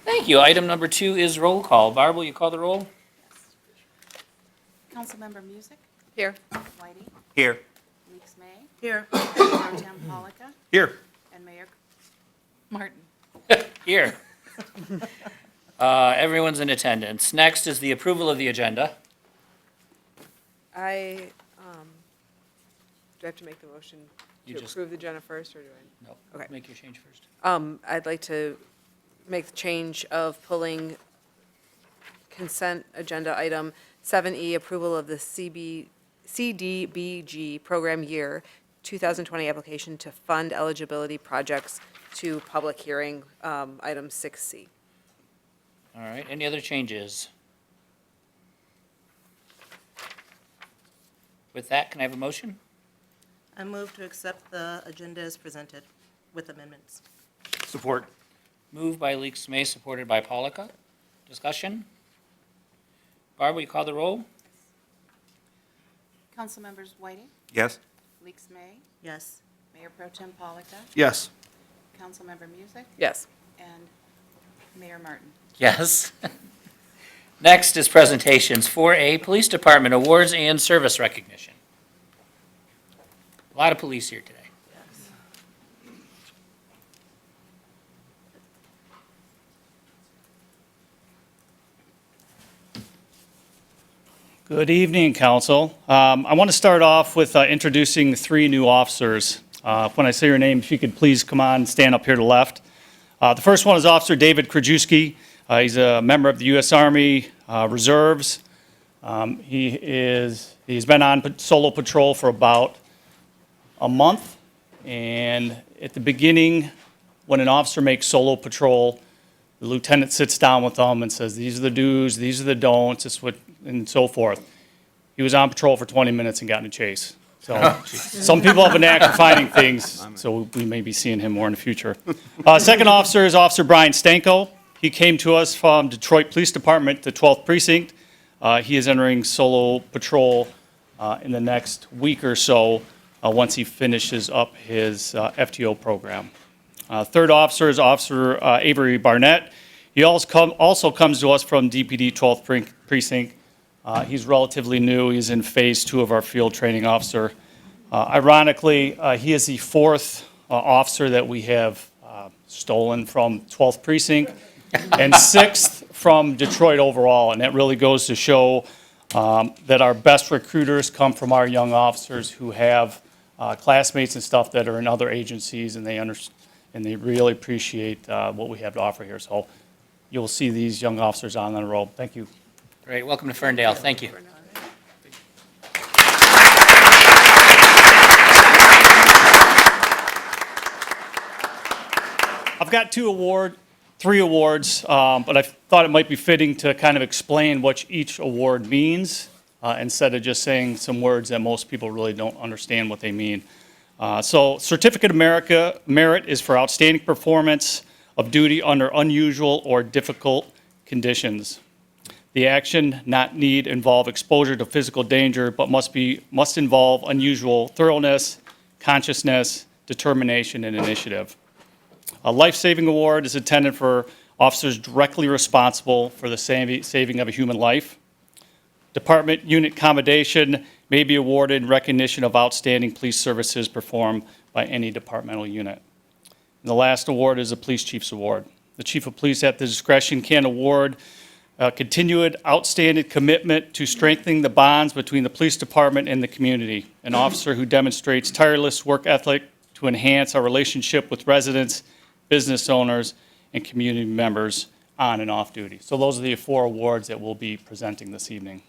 Thank you. Item number 2 is roll call. Barb, will you call the roll? Councilmember Music, Here. Whiting, Here. Weeks May, Here. Pro Tem Polika, Here. and Mayor Martin. Here. Everyone's in attendance. Next is the approval of the agenda. I, do I have to make the motion You to just- approve the agenda first, or do I? No, Okay. make your change first. I'd like to make the change of pulling consent agenda item 7E, approval of the CDBG program year 2020 application to fund eligibility projects to public hearing, item 6C. All right, any other changes? With that, can I have a motion? I move to accept the agenda as presented with amendments. Support. Moved by Leaks May, supported by Polika. Discussion? Barb, will you call the roll? Councilmembers Whiting, Yes. Weeks May, Yes. Mayor Pro Tem Polika, Yes. Councilmember Music, Yes. and Mayor Martin. Yes. Next is presentations. 4A, Police Department Awards and Service Recognition. A lot of police here today. Good evening, Council. I want to start off with introducing 3 new officers. When I say your name, if you could please come on and stand up here to the left. The first one is Officer David Krajewski. He's a member of the U.S. Army Reserves. He's been on solo patrol for about a month, and at the beginning, when an officer makes solo patrol, the lieutenant sits down with them and says, these are the do's, these are the don'ts, this is what, and so forth. He was on patrol for 20 minutes and got in a chase. So some people have a knack for finding things, so we may be seeing him more in the future. Second officer is Officer Brian Stanko. He came to us from Detroit Police Department, the 12th Precinct. He is entering solo patrol in the next week or so once he finishes up his FTO program. Third officer is Officer Avery Barnett. He also comes to us from DPD 12th Precinct. He's relatively new. He's in phase 2 of our field training officer. Ironically, he is the 4th officer that we have stolen from 12th Precinct and 6th from Detroit overall. And that really goes to show that our best recruiters come from our young officers who have classmates and stuff that are in other agencies, and they really appreciate what we have to offer here. So you'll see these young officers on the roll. Thank you. Great, welcome to Ferndale. Thank you. I've got 3 awards, but I thought it might be fitting to kind of explain what each award means instead of just saying some words that most people really don't understand what they mean. So Certificate of Merit is for outstanding performance of duty under unusual or difficult conditions. The action not need involve exposure to physical danger, but must involve unusual thoroughness, consciousness, determination, and initiative. A life-saving award is intended for officers directly responsible for the saving of a human life. Department unit commendation may be awarded in recognition of outstanding police services performed by any departmental unit. And the last award is a Police Chief's Award. The Chief of Police at the discretion can award continued outstanding commitment to strengthening the bonds between the police department and the community. An officer who demonstrates tireless work ethic to enhance our relationship with residents, business owners, and community members on and off duty. So those are the 4 awards that we'll be presenting this evening.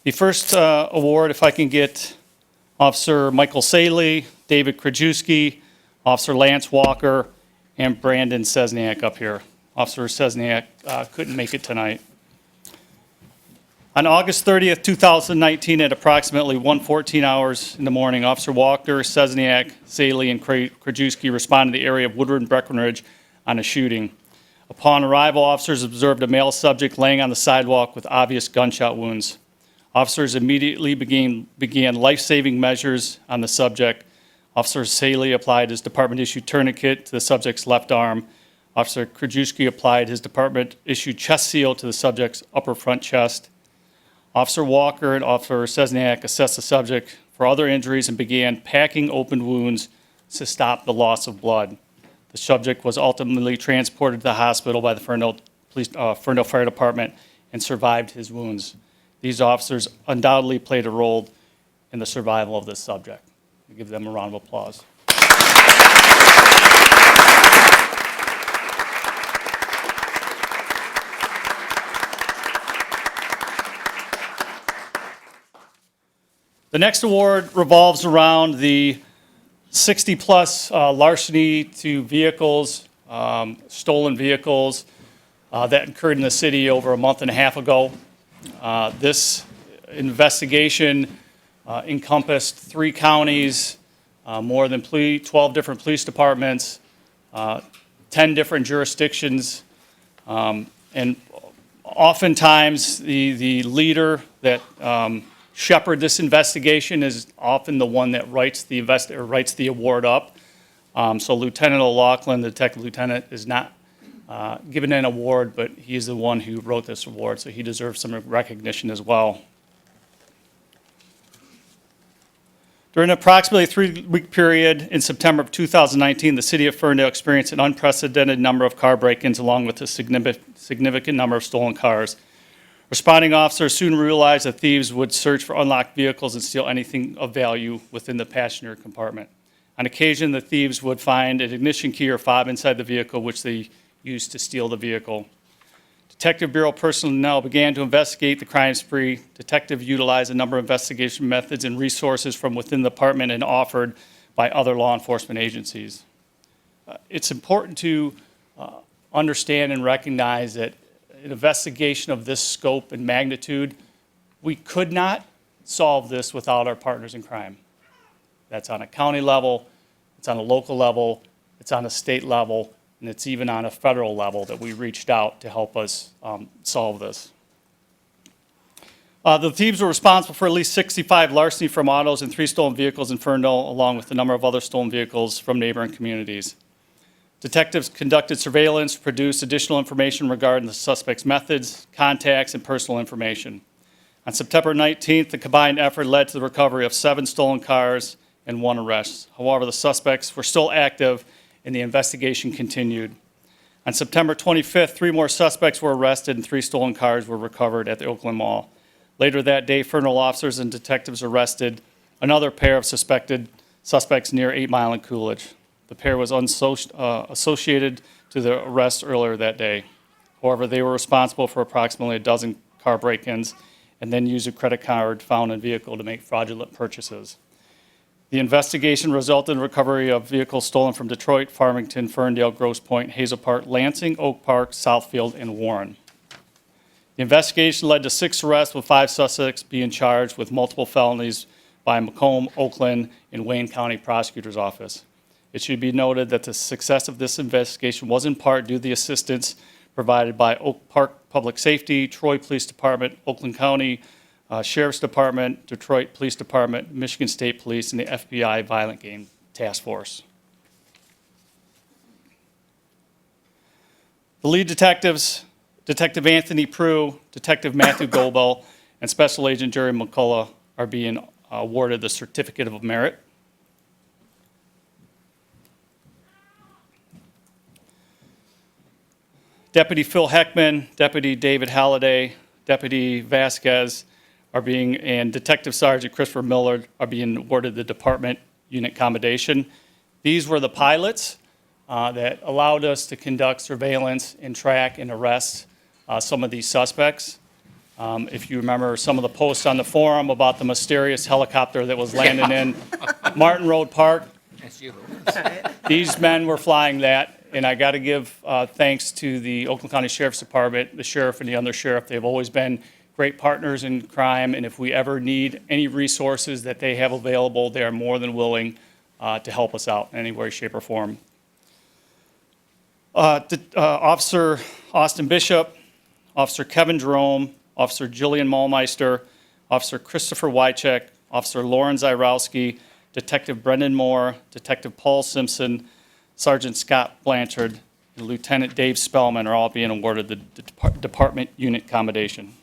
The first award, if I can get Officer Michael Saley, David Krajewski, Officer Lance Walker, and Brandon Cesniak up here. Officer Cesniak couldn't make it tonight. On August 30th, 2019, at approximately 1:14 hours in the morning, Officer Walker, Cesniak, Saley, and Krajewski responded to the area of Woodward and Breckenridge on a shooting. Upon arrival, officers observed a male subject laying on the sidewalk with obvious gunshot wounds. Officers immediately began life-saving measures on the subject. Officer Saley applied his department-issued tourniquet to the subject's left arm. Officer Krajewski applied his department-issued chest seal to the subject's upper front chest. Officer Walker and Officer Sesniak assessed the subject for other injuries and began packing open wounds to stop the loss of blood. The subject was ultimately transported to the hospital by the Ferndale Fire Department and survived his wounds. These officers undoubtedly played a role in the survival of this subject. We give them a round of applause. The next award revolves around the 60-plus larceny to vehicles, stolen vehicles that occurred in the city over a month and a half ago. This investigation encompassed 3 counties, more than 12 different police departments, 10 different jurisdictions, and oftentimes the leader that shepherd this investigation is often the one that writes the award up. So Lieutenant O'Loughlin, the detective lieutenant, is not given an award, but he's the one who wrote this award, so he deserves some recognition as well. During an approximately 3-week period in September of 2019, the city of Ferndale experienced an unprecedented number of car break-ins along with a significant number of stolen cars. Responding officers soon realized that thieves would search for unlocked vehicles and steal anything of value within the passenger compartment. On occasion, the thieves would find an ignition key or fob inside the vehicle, which they used to steal the vehicle. Detective Bureau personnel began to investigate the crime spree. Detectives utilized a number of investigation methods and resources from within the department and offered by other law enforcement agencies. It's important to understand and recognize that an investigation of this scope and magnitude, we could not solve this without our partners in crime. That's on a county level, it's on a local level, it's on a state level, and it's even on a federal level that we reached out to help us solve this. The thieves were responsible for at least 65 larceny from autos and 3 stolen vehicles in Ferndale, along with a number of other stolen vehicles from neighboring communities. Detectives conducted surveillance to produce additional information regarding the suspect's methods, contacts, and personal information. On September 19th, the combined effort led to the recovery of 7 stolen cars and 1 arrest. However, the suspects were still active and the investigation continued. On September 25th, 3 more suspects were arrested and 3 stolen cars were recovered at the Oakland Mall. Later that day, Ferndale officers and detectives arrested another pair of suspects near 8 Mile and Coolidge. The pair was associated to the arrest earlier that day. However, they were responsible for approximately a dozen car break-ins and then used a credit card found in the vehicle to make fraudulent purchases. The investigation resulted in the recovery of vehicles stolen from Detroit, Farmington, Ferndale, Grosse Pointe, Hazel Park, Lansing, Oak Park, Southfield, and Warren. The investigation led to 6 arrests, with 5 suspects being charged with multiple felonies by Macomb, Oakland, and Wayne County Prosecutor's Office. It should be noted that the success of this investigation was in part due to the assistance provided by Oak Park Public Safety, Troy Police Department, Oakland County Sheriff's Department, Detroit Police Department, Michigan State Police, and the FBI Violent Game Task Force. The lead detectives, Detective Anthony Prue, Detective Matthew Goebel, and Special Agent Jerry McCullough, are being awarded the Certificate of Merit. Deputy Phil Heckman, Deputy David Halliday, Deputy Vasquez and Detective Sergeant Christopher Millard are being awarded the Department Unit Commendation. These were the pilots that allowed us to conduct surveillance and track and arrest some of these suspects. If you remember some of the posts on the forum about the mysterious helicopter that was landing in Martin Road Park, That's you. these men were flying that. And I got to give thanks to the Oakland County Sheriff's Department, the sheriff and the undersheriff. They've always been great partners in crime, and if we ever need any resources that they have available, they are more than willing to help us out in any way, shape, or form. Officer Austin Bishop, Officer Kevin Jerome, Officer Jillian Malmeister, Officer Christopher Wycheck, Officer Lauren Zyrowski, Detective Brendan Moore, Detective Paul Simpson, Sergeant Scott Blanchard, and Lieutenant Dave Spellman are all being awarded the Department Unit Commendation.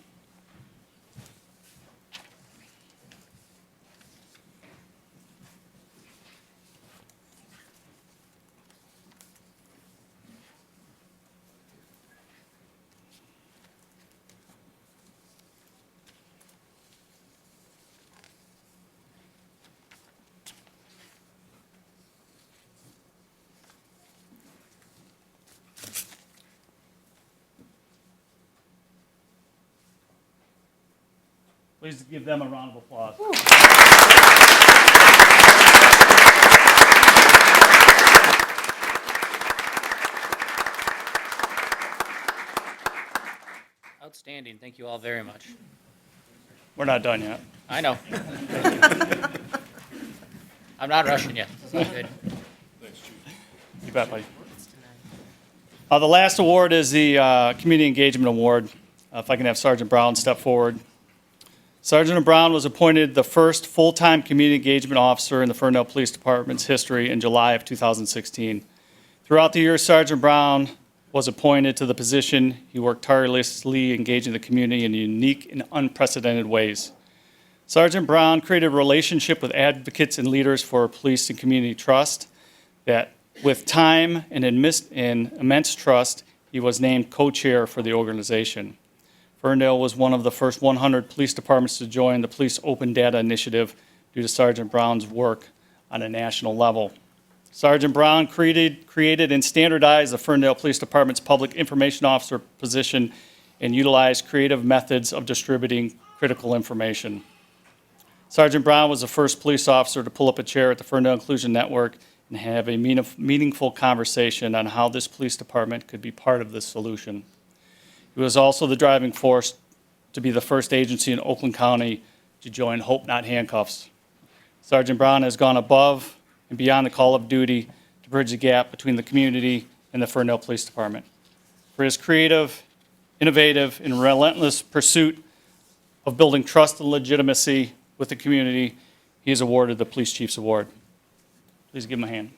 Please give them a round of applause. Outstanding. Thank you all very much. We're not done yet. I know. I'm not rushing yet. It's all good. You bet, buddy. The last award is the Community Engagement Award. If I can have Sergeant Brown step forward. Sergeant Brown was appointed the first full-time community engagement officer in the Ferndale Police Department's history in July of 2016. Throughout the year Sergeant Brown was appointed to the position, he worked tirelessly engaging the community in unique and unprecedented ways. Sergeant Brown created a relationship with advocates and leaders for police and community trust that, with time and immense trust, he was named co-chair for the organization. Ferndale was one of the first 100 police departments to join the Police Open Data Initiative due to Sergeant Brown's work on a national level. Sergeant Brown created and standardized the Ferndale Police Department's public information officer position and utilized creative methods of distributing critical information. Sergeant Brown was the first police officer to pull up a chair at the Ferndale Inclusion Network and have a meaningful conversation on how this police department could be part of this solution. He was also the driving force to be the first agency in Oakland County to join Hope Not Handcuffs. Sergeant Brown has gone above and beyond the call of duty to bridge the gap between the community and the Ferndale Police Department. For his creative, innovative, and relentless pursuit of building trust and legitimacy with the community, he is awarded the Police Chief's Award. Please give him a hand.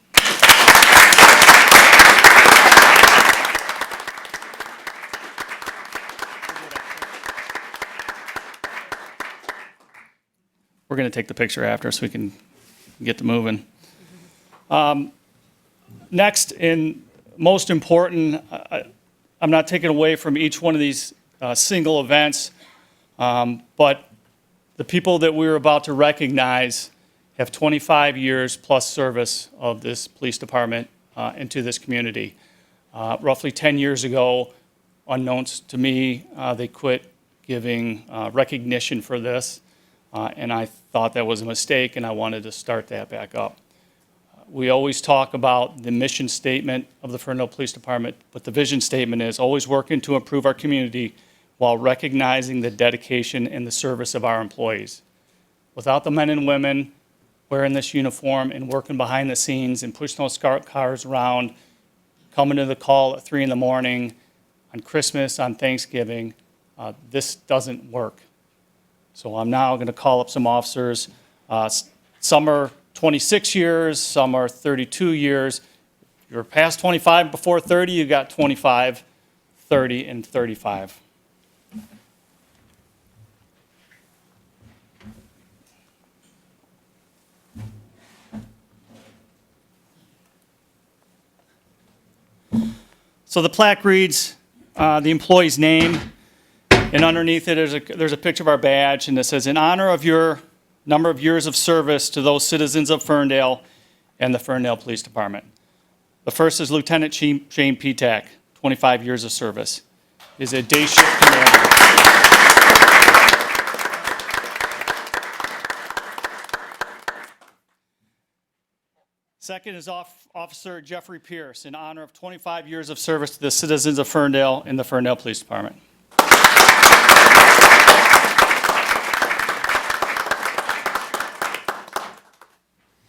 We're going to take the picture after so we can get to moving. Next, and most important, I'm not taking away from each one of these single events, but the people that we're about to recognize have 25 years plus service of this police department into this community. Roughly 10 years ago, unbeknownst to me, they quit giving recognition for this. And I thought that was a mistake, and I wanted to start that back up. We always talk about the mission statement of the Ferndale Police Department, but the vision statement is always working to improve our community while recognizing the dedication and the service of our employees. Without the men and women wearing this uniform and working behind the scenes and pushing those cars around, coming to the call at 3 in the morning on Christmas, on Thanksgiving, this doesn't work. So I'm now going to call up some officers. Some are 26 years, some are 32 years. If you're past 25 before 30, you got 25, 30, and 35. So the plaque reads the employee's name, and underneath it there's a picture of our badge, and it says, in honor of your number of years of service to those citizens of Ferndale and the Ferndale Police Department. The first is Lieutenant Shane Petak, 25 years of service. Is a day shift commander. Second is Officer Jeffrey Pierce, in honor of 25 years of service to the citizens of Ferndale and the Ferndale Police Department.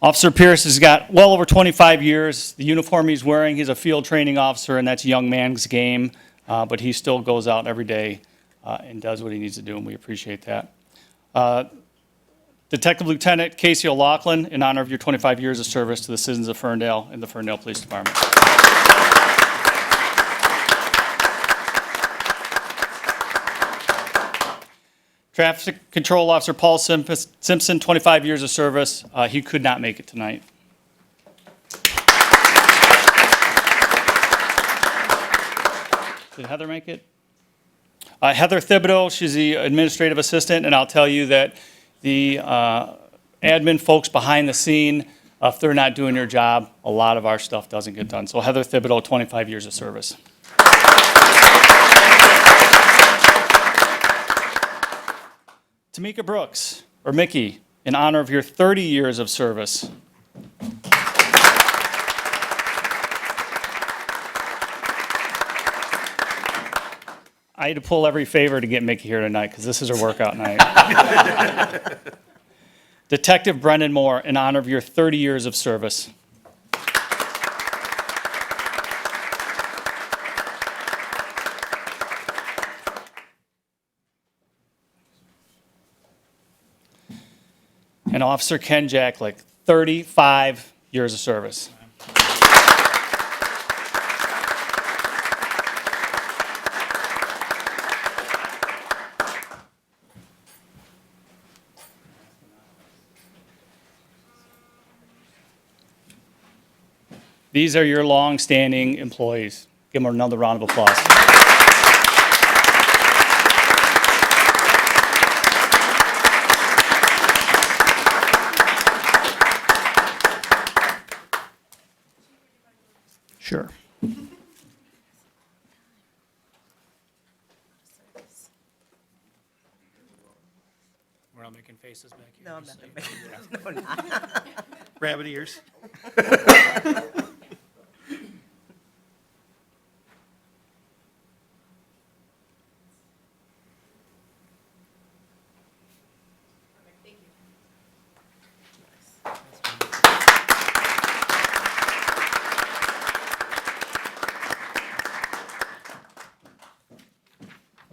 Officer Pierce has got well over 25 years. The uniform he's wearing, he's a field training officer, and that's a young man's game, but he still goes out every day and does what he needs to do, and we appreciate that. Detective Lieutenant Casey O'Loughlin, in honor of your 25 years of service to the citizens of Ferndale and the Ferndale Police Department. Traffic Control Officer Paul Simpson, 25 years of service. He could not make it tonight. Did Heather make it? Heather Thibodeau, she's the administrative assistant, and I'll tell you that the admin folks behind the scene, if they're not doing their job, a lot of our stuff doesn't get done. So Heather Thibodeau, 25 years of service. Tamika Brooks, or Mickey, in honor of your 30 years of service. I had to pull every favor to get Mickey here tonight because this is her workout night. Detective Brendan Moore, in honor of your 30 years of service. And Officer Ken Jacklick, 35 years of service. These are your long-standing employees. Give them another round of applause. Sure. We're all making faces back here. No, I'm not. No, not. Rabbit ears.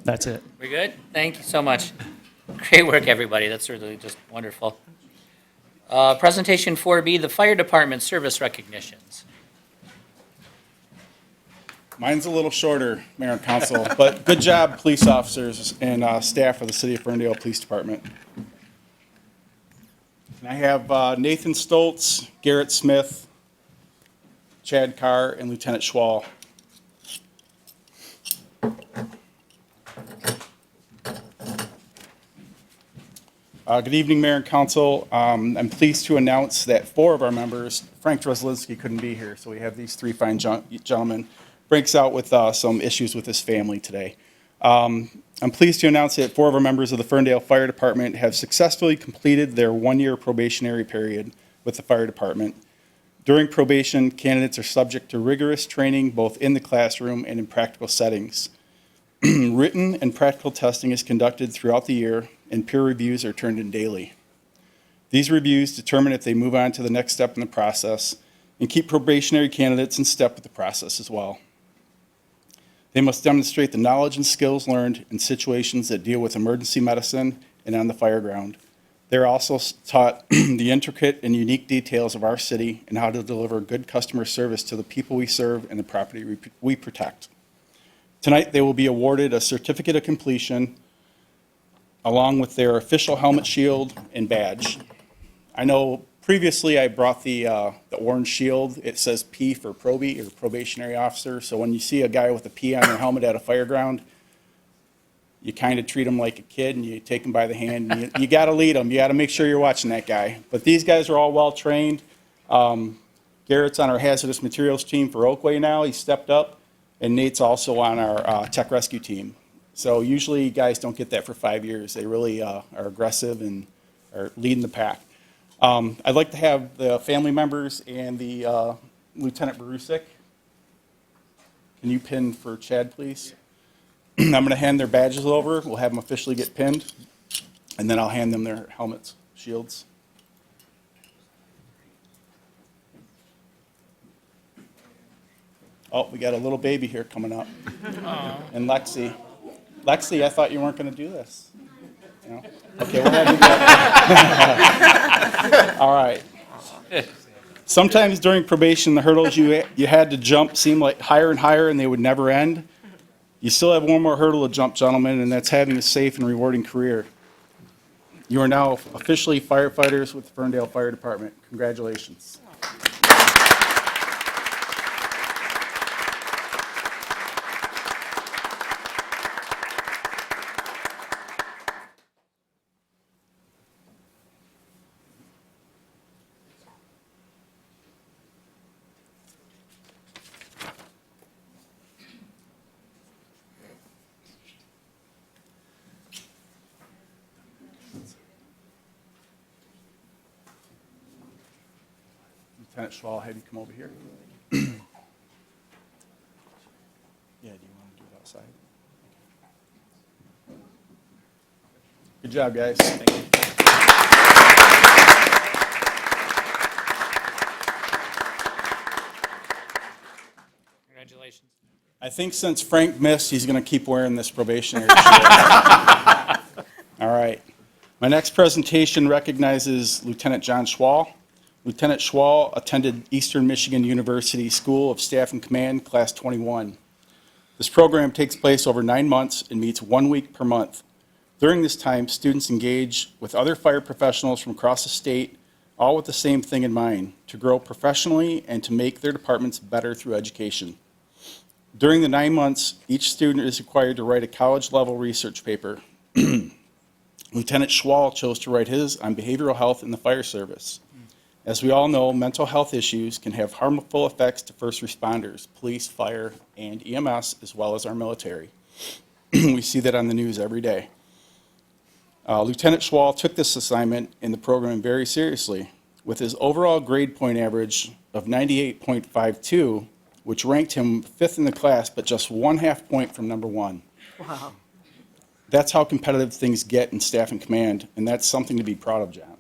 That's it. We good? Thank you so much. Great work, everybody. That's really just wonderful. Presentation 4B, the Fire Department Service Recognitions. Mine's a little shorter, Mayor and Council, but good job, police officers and staff of the City of Ferndale Police Department. And I have Nathan Stoltz, Garrett Smith, Chad Carr, and Lieutenant Schwall. Good evening, Mayor and Council. I'm pleased to announce that 4 of our members, Frank Drozlinski couldn't be here, so we have these 3 fine gentlemen. Breaks out with some issues with his family today. I'm pleased to announce that 4 of our members of the Ferndale Fire Department have successfully completed their 1-year probationary period with the fire department. During probation, candidates are subject to rigorous training both in the classroom and in practical settings. Written and practical testing is conducted throughout the year, and peer reviews are turned in daily. These reviews determine if they move on to the next step in the process and keep probationary candidates in step with the process as well. They must demonstrate the knowledge and skills learned in situations that deal with emergency medicine and on the fire ground. They're also taught the intricate and unique details of our city and how to deliver good customer service to the people we serve and the property we protect. Tonight, they will be awarded a certificate of completion along with their official helmet shield and badge. I know previously I brought the orange shield. It says P for probie, or probationary officer. So when you see a guy with a P on their helmet at a fire ground, you kind of treat him like a kid and you take him by the hand. And you got to lead him. You got to make sure you're watching that guy. But these guys are all well trained. Garrett's on our hazardous materials team for Oakway now. He stepped up. And Nate's also on our tech rescue team. So usually guys don't get that for 5 years. They really are aggressive and are leading the pack. I'd like to have the family members and the Lieutenant Barusik. Can you pin for Chad, please? I'm going to hand their badges over. We'll have them officially get pinned. And then I'll hand them their helmets, shields. Oh, we got a little baby here coming up. And Lexi. Lexi, I thought you weren't going to do this. No? Okay, we'll have you do it. All right. Sometimes during probation, the hurdles you had to jump seemed like higher and higher, and they would never end. You still have one more hurdle to jump, gentlemen, and that's having a safe and rewarding career. You are now officially firefighters with the Ferndale Fire Department. Congratulations. Lieutenant Schwall, I'll have you come over here. Yeah, do you want to do it outside? Good job, guys. Thank you. Congratulations. I think since Frank missed, he's going to keep wearing this probationary shirt. All right. My next presentation recognizes Lieutenant John Schwall. Lieutenant Schwall attended Eastern Michigan University School of Staff and Command, Class 21. This program takes place over 9 months and meets 1 week per month. During this time, students engage with other fire professionals from across the state, all with the same thing in mind, to grow professionally and to make their departments better through education. During the 9 months, each student is required to write a college-level research paper. Lieutenant Schwall chose to write his on behavioral health in the fire service. As we all know, mental health issues can have harmful effects to first responders, police, fire, and EMS, as well as our military. We see that on the news every day. Lieutenant Schwall took this assignment in the program very seriously. With his overall grade point average of 98.52, which ranked him 5th in the class, but just 1/2 point from number 1. Wow. That's how competitive things get in staff and command, and that's something to be proud of, John.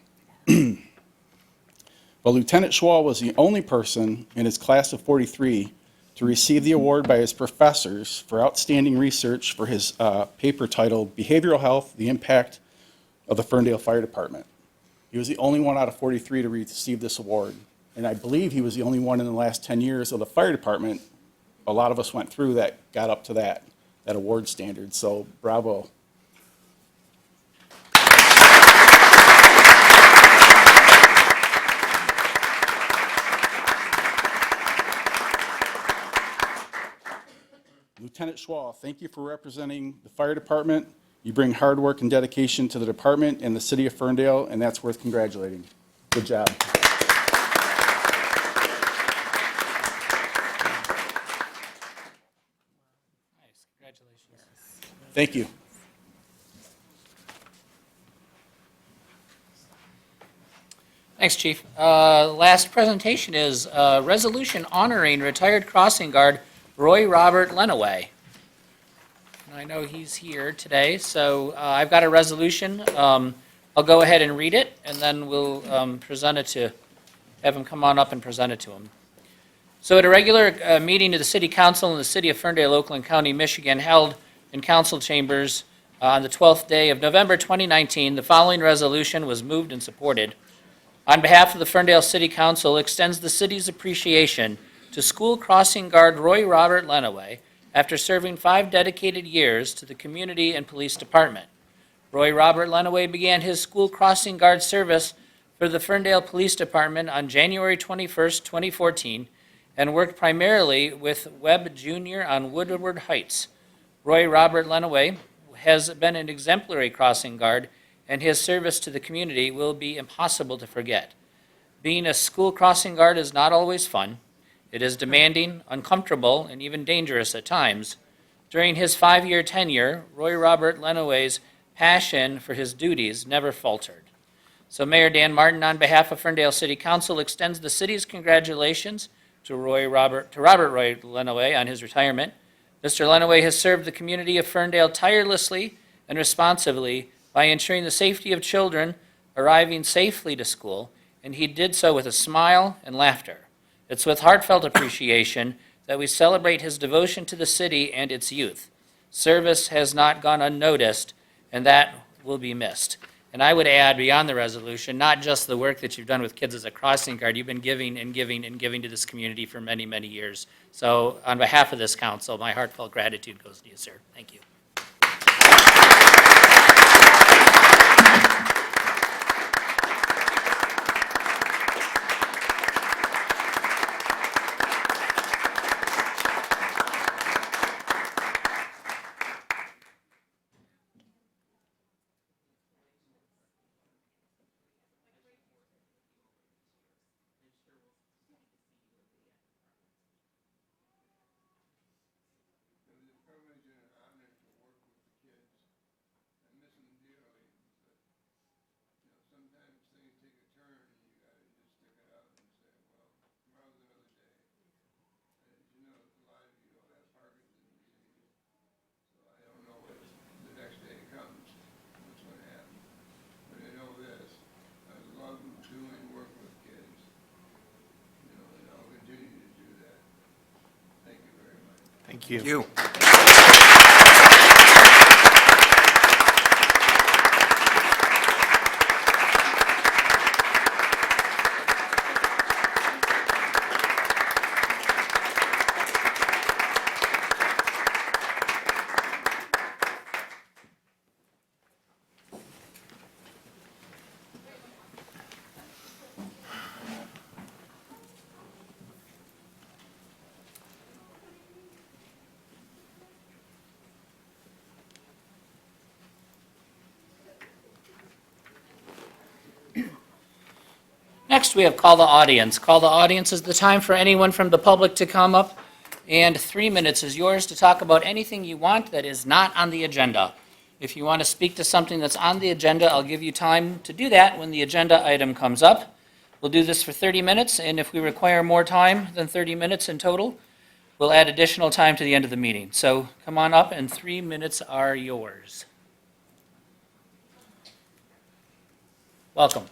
But Lieutenant Schwall was the only person in his class of 43 to receive the award by his professors for outstanding research for his paper titled Behavioral Health, the Impact of the Ferndale Fire Department. He was the only one out of 43 to receive this award. And I believe he was the only one in the last 10 years of the fire department, a lot of us went through that, got up to that award standard. So bravo. Lieutenant Schwall, thank you for representing the fire department. You bring hard work and dedication to the department and the city of Ferndale, and that's worth congratulating. Good job. Nice, congratulations. Thank you. Thanks, Chief. Last presentation is a resolution honoring retired crossing guard Roy Robert Lenaway. And I know he's here today, so I've got a resolution. I'll go ahead and read it, and then we'll present it to, have him come on up and present it to him. So at a regular meeting of the City Council in the City of Ferndale, Oakland County, Michigan, held in council chambers on the 12th day of November 2019, the following resolution was moved and supported. On behalf of the Ferndale City Council, extends the city's appreciation to school crossing guard Roy Robert Lenaway after serving 5 dedicated years to the community and police department. Roy Robert Lenaway began his school crossing guard service for the Ferndale Police Department on January 21st, 2014, and worked primarily with Webb Jr. on Woodward Heights. Roy Robert Lenaway has been an exemplary crossing guard, and his service to the community will be impossible to forget. Being a school crossing guard is not always fun. It is demanding, uncomfortable, and even dangerous at times. During his 5-year tenure, Roy Robert Lenaway's passion for his duties never faltered. So Mayor Dan Martin, on behalf of Ferndale City Council, extends the city's congratulations to Robert Roy Lenaway on his retirement. Mr. Lenaway has served the community of Ferndale tirelessly and responsibly by ensuring the safety of children arriving safely to school, and he did so with a smile and laughter. It's with heartfelt appreciation that we celebrate his devotion to the city and its youth. Service has not gone unnoticed, and that will be missed. And I would add, beyond the resolution, not just the work that you've done with kids as a crossing guard, you've been giving and giving and giving to this community for many, many years. So on behalf of this council, my heartfelt gratitude goes to you, sir. Thank you. The next day comes, what's going to happen. But I know this, I love doing work with kids, and I'll continue to do that. Thank you very much. Thank you. Next, we have call the audience. Call the audience is the time for anyone from the public to come up, and 3 minutes is yours to talk about anything you want that is not on the agenda. If you want to speak to something that's on the agenda, I'll give you time to do that when the agenda item comes up. We'll do this for 30 minutes, and if we require more time than 30 minutes in total, we'll add additional time to the end of the meeting. So come on up, and 3 minutes are yours. Welcome.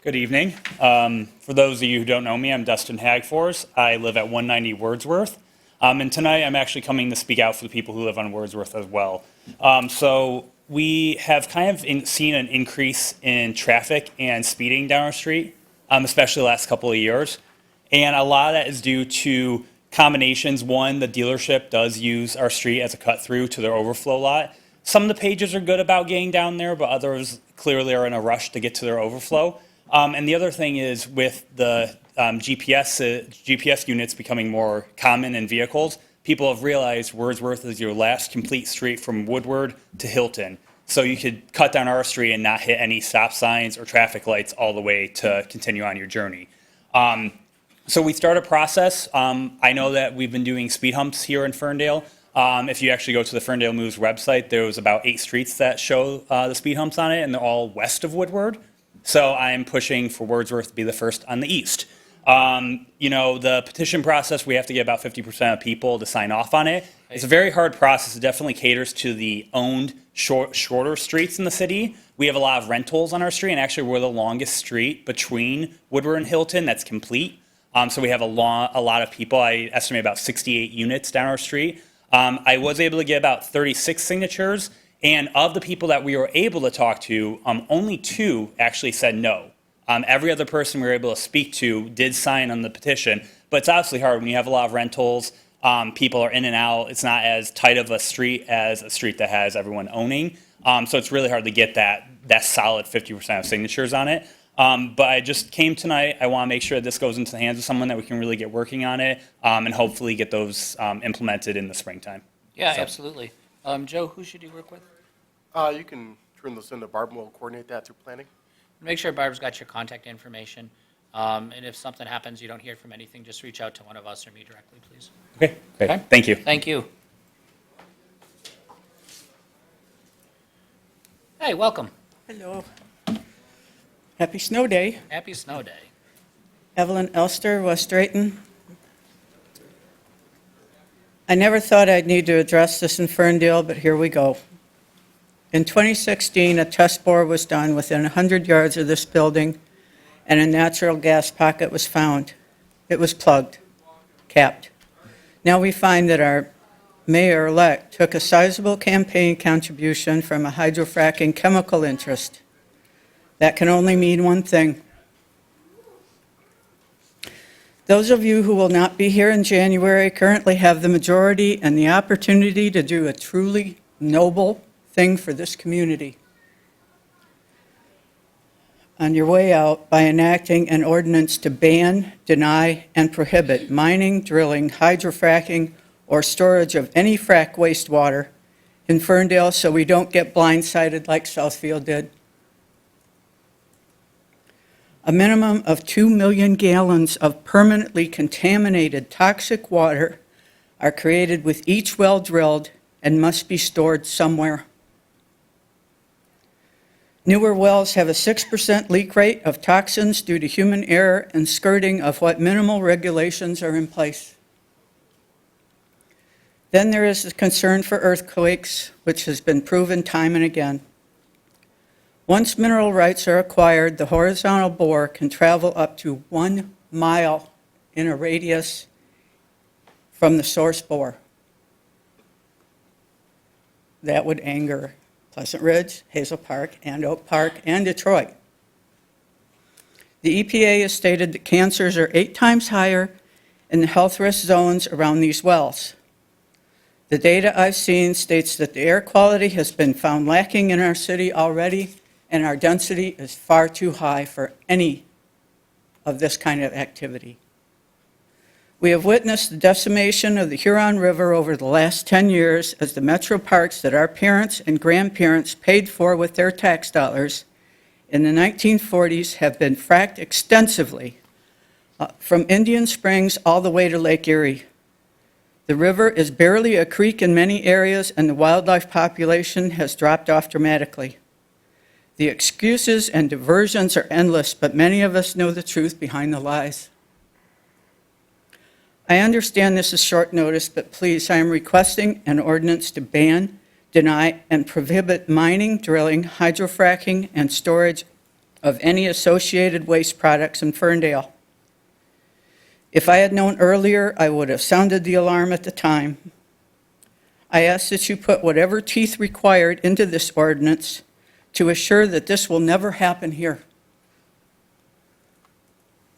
Good evening. For those of you who don't know me, I'm Dustin Hagfors. I live at 190 Wordsworth. And tonight I'm actually coming to speak out for the people who live on Wordsworth as well. So we have kind of seen an increase in traffic and speeding down our street, especially the last couple of years. And a lot of that is due to combinations. One, the dealership does use our street as a cut through to their overflow lot. Some of the pages are good about getting down there, but others clearly are in a rush to get to their overflow. And the other thing is with the GPS units becoming more common in vehicles, people have realized Wordsworth is your last complete street from Woodward to Hilton. So you could cut down our street and not hit any stop signs or traffic lights all the way to continue on your journey. So we start a process. I know that we've been doing speed humps here in Ferndale. If you actually go to the Ferndale Moves website, there's about 8 streets that show the speed humps on it, and they're all west of Woodward. So I'm pushing for Wordsworth to be the first on the east. The petition process, we have to get about 50% of people to sign off on it. It's a very hard process. It definitely caters to the owned shorter streets in the city. We have a lot of rentals on our street, and actually we're the longest street between Woodward and Hilton that's complete. So we have a lot of people. I estimate about 68 units down our street. I was able to get about 36 signatures. And of the people that we were able to talk to, only 2 actually said no. Every other person we were able to speak to did sign on the petition, but it's obviously hard when you have a lot of rentals, people are in and out. It's not as tight of a street as a street that has everyone owning. So it's really hard to get that solid 50% of signatures on it. But I just came tonight. I want to make sure that this goes into the hands of someone that we can really get working on it, and hopefully get those implemented in the springtime. Yeah, So. Absolutely. Joe, who should you work with? You can turn those into Barb, and we'll coordinate that through planning. Make sure Barb's got your contact information. And if something happens, you don't hear from anything, just reach out to one of us or me directly, please. Okay, great. Okay. Thank you. Thank you. Hey, welcome. Hello. Happy snow day. Happy snow day. Evelyn Elster, West Drayton. I never thought I'd need to address this in Ferndale, but here we go. In 2016, a test bore was done within 100 yards of this building, and a natural gas pocket was found. It was plugged, capped. Now we find that our mayor-elect took a sizable campaign contribution from a hydrofracking chemical interest. That can only mean one thing. Those of you who will not be here in January currently have the majority and the opportunity to do a truly noble thing for this community. On your way out by enacting an ordinance to ban, deny, and prohibit mining, drilling, hydrofracking, or storage of any frack wastewater in Ferndale so we don't get blindsided like Southfield did. A minimum of 2 million gallons of permanently contaminated toxic water are created with each well drilled and must be stored somewhere. Newer wells have a 6% leak rate of toxins due to human error and skirting of what minimal regulations are in place. Then there is the concern for earthquakes, which has been proven time and again. Once mineral rights are acquired, the horizontal bore can travel up to 1 mile in a radius from the source bore. That would anger Pleasant Ridge, Hazel Park, and Oak Park, and Detroit. The EPA has stated that cancers are 8 times higher in the health risk zones around these wells. The data I've seen states that the air quality has been found lacking in our city already, and our density is far too high for any of this kind of activity. We have witnessed the decimation of the Huron River over the last 10 years as the metro parks that our parents and grandparents paid for with their tax dollars in the 1940s have been fracked extensively from Indian Springs all the way to Lake Erie. The river is barely a creek in many areas, and the wildlife population has dropped off dramatically. The excuses and diversions are endless, but many of us know the truth behind the lies. I understand this is short notice, but please, I am requesting an ordinance to ban, deny, and prohibit mining, drilling, hydrofracking, and storage of any associated waste products in Ferndale. If I had known earlier, I would have sounded the alarm at the time. I ask that you put whatever teeth required into this ordinance to assure that this will never happen here.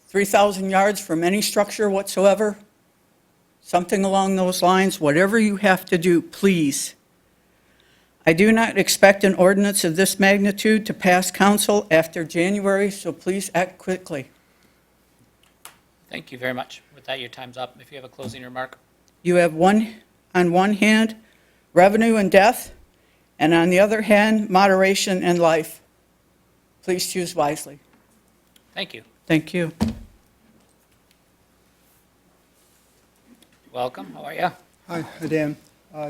3,000 yards from any structure whatsoever, something along those lines, whatever you have to do, please. I do not expect an ordinance of this magnitude to pass council after January, so please act quickly. Thank you very much. With that, your time's up. If you have a closing remark. You have on one hand, revenue and death, and on the other hand, moderation and life. Please choose wisely. Thank you. Thank you. Welcome. How are you? Hi, Dan.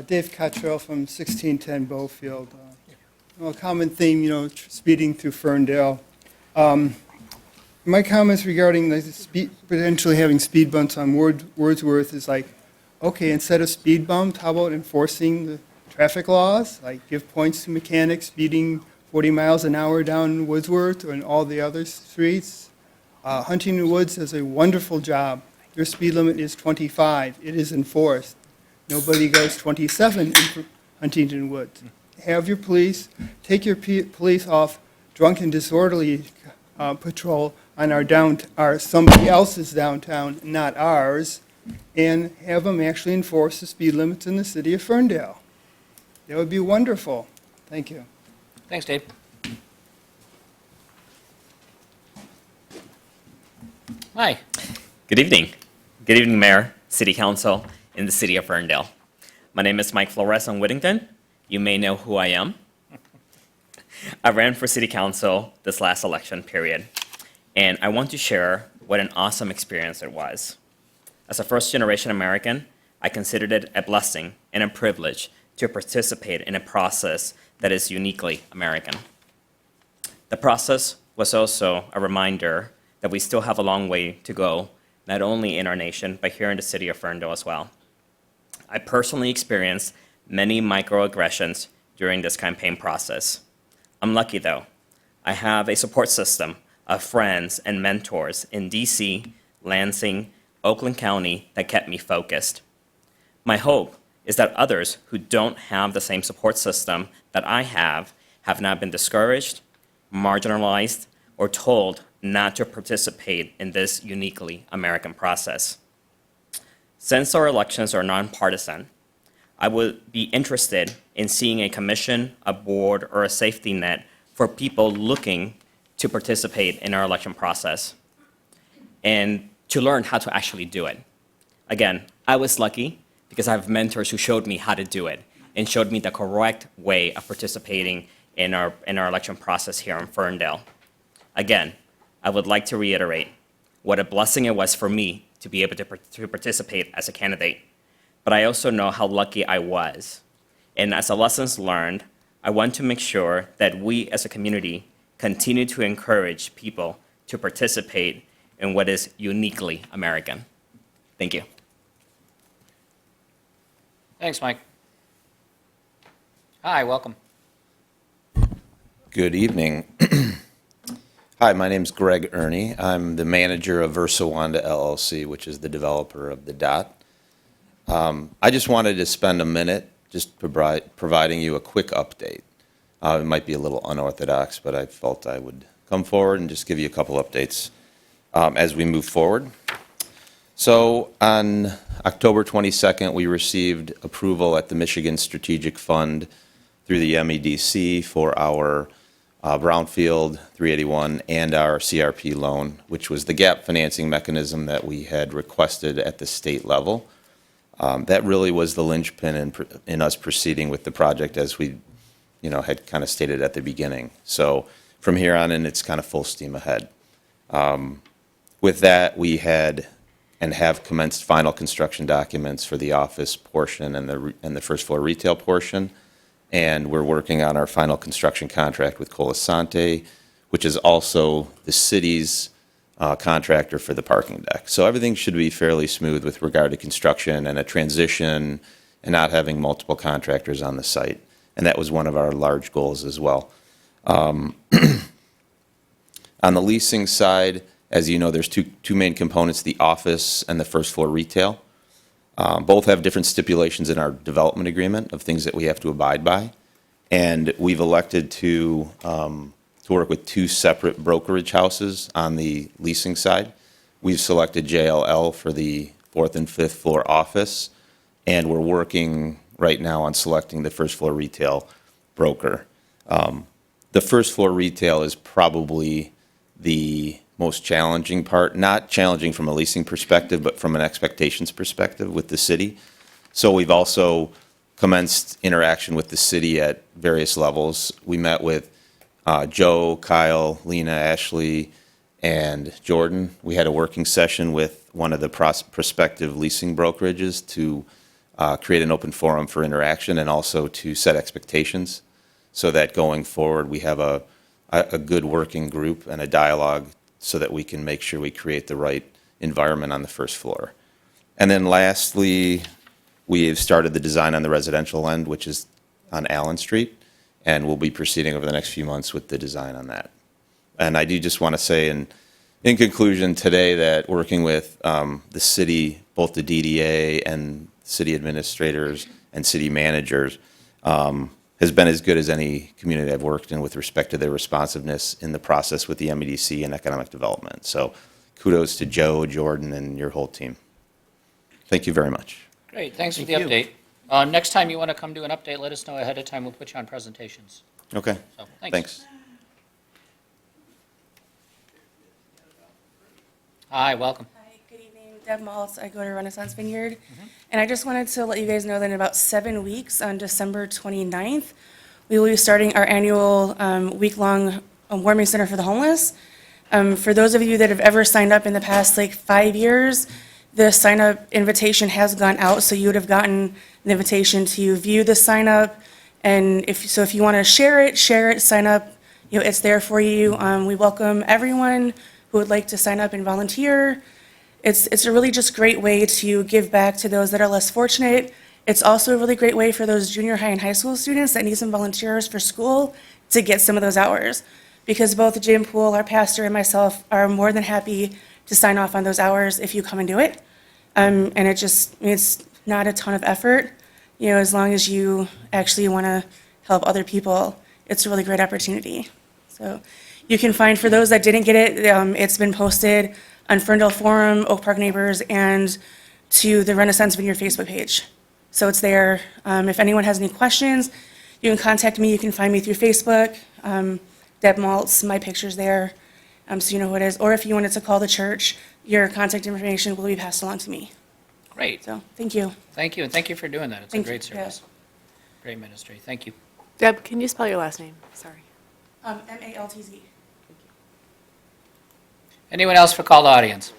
Dave Cottrell from 1610 Bowfield. A common theme, speeding through Ferndale. My comments regarding potentially having speed bumps on Wordsworth is like, okay, instead of speed bumps, how about enforcing the traffic laws? Like give points to mechanics speeding 40 miles an hour down Wordsworth and all the other streets. Huntington Woods does a wonderful job. Their speed limit is 25. It is enforced. Nobody goes 27 in Huntington Woods. Have your police, take your police off drunk and disorderly patrol on our somebody else's downtown, not ours, and have them actually enforce the speed limits in the city of Ferndale. That would be wonderful. Thank you. Thanks, Dave. Hi. Good evening. Good evening, Mayor, City Council, in the city of Ferndale. My name is Mike Flores on Whittington. You may know who I am. I ran for City Council this last election period, and I want to share what an awesome experience it was. As a first-generation American, I considered it a blessing and a privilege to participate in a process that is uniquely American. The process was also a reminder that we still have a long way to go, not only in our nation, but here in the city of Ferndale as well. I personally experienced many microaggressions during this campaign process. I'm lucky though. I have a support system of friends and mentors in DC, Lansing, Oakland County that kept me focused. My hope is that others who don't have the same support system that I have not been discouraged, marginalized, or told not to participate in this uniquely American process. Since our elections are nonpartisan, I would be interested in seeing a commission, a board, or a safety net for people looking to participate in our election process and to learn how to actually do it. Again, I was lucky because I have mentors who showed me how to do it and showed me the correct way of participating in our election process here in Ferndale. Again, I would like to reiterate what a blessing it was for me to be able to participate as a candidate. But I also know how lucky I was. And as a lessons learned, I want to make sure that we as a community continue to encourage people to participate in what is uniquely American. Thank you. Thanks, Mike. Hi, welcome. Good evening. Hi, my name's Greg Ernie. I'm the manager of Versawanda LLC, which is the developer of the DOT. I just wanted to spend a minute just providing you a quick update. It might be a little unorthodox, but I felt I would come forward and just give you a couple updates as we move forward. So on October 22nd, we received approval at the Michigan Strategic Fund through the MEDC for our Brownfield 381 and our CRP loan, which was the gap financing mechanism that we had requested at the state level. That really was the linchpin in us proceeding with the project as we had kind of stated at the beginning. So from here on in, it's kind of full steam ahead. With that, we had and have commenced final construction documents for the office portion and the first floor retail portion. And we're working on our final construction contract with Colasante, which is also the city's contractor for the parking deck. So everything should be fairly smooth with regard to construction and a transition and not having multiple contractors on the site. And that was one of our large goals as well. On the leasing side, as you know, there's two main components, the office and the first floor retail. Both have different stipulations in our development agreement of things that we have to abide by. And we've elected to work with two separate brokerage houses on the leasing side. We've selected JLL for the fourth and fifth floor office, and we're working right now on selecting the first floor retail broker. The first floor retail is probably the most challenging part, not challenging from a leasing perspective, but from an expectations perspective with the city. So we've also commenced interaction with the city at various levels. We met with Joe, Kyle, Lena, Ashley, and Jordan. We had a working session with one of the prospective leasing brokerages to create an open forum for interaction and also to set expectations so that going forward we have a good working group and a dialogue so that we can make sure we create the right environment on the first floor. And then lastly, we have started the design on the residential end, which is on Allen Street, and we'll be proceeding over the next few months with the design on that. And I do just want to say in conclusion today that working with the city, both the DDA and city administrators and city managers, has been as good as any community I've worked in with respect to their responsiveness in the process with the MEDC and economic development. So kudos to Joe, Jordan, and your whole team. Thank you very much. Great, thanks for the update. Next time you want to come do an update, let us know ahead of time. We'll put you on presentations. Okay. So, thanks. Thanks. Hi, welcome. Hi, good evening. Deb Maltz. I go to Renaissance Vineyard. And I just wanted to let you guys know that in about 7 weeks, on December 29th, we will be starting our annual week-long warming center for the homeless. For those of you that have ever signed up in the past 5 years, the sign-up invitation has gone out, so you would have gotten an invitation to view the sign-up. And if you want to share it, sign up. It's there for you. We welcome everyone who would like to sign up and volunteer. It's a really just great way to give back to those that are less fortunate. It's also a really great way for those junior high and high school students that need some volunteers for school to get some of those hours. Because both Jim Poole, our pastor, and myself are more than happy to sign off on those hours if you come and do it. And it's not a ton of effort. You know, as long as you actually want to help other people, it's a really great opportunity. So you can find, for those that didn't get it, it's been posted on Ferndale Forum, Oak Park Neighbors, and to the Renaissance Vineyard Facebook page. So it's there. If anyone has any questions, you can contact me. You can find me through Facebook. Deb Maltz, my picture's there, so you know who it is. Or if you wanted to call the church, your contact information will be passed along to me. Great. So, thank you. Thank you, and thank you for doing that. It's a Thank you. great service. Great ministry. Thank you. Deb, can you spell your last name? Sorry. Maltz. Anyone else for call to audience?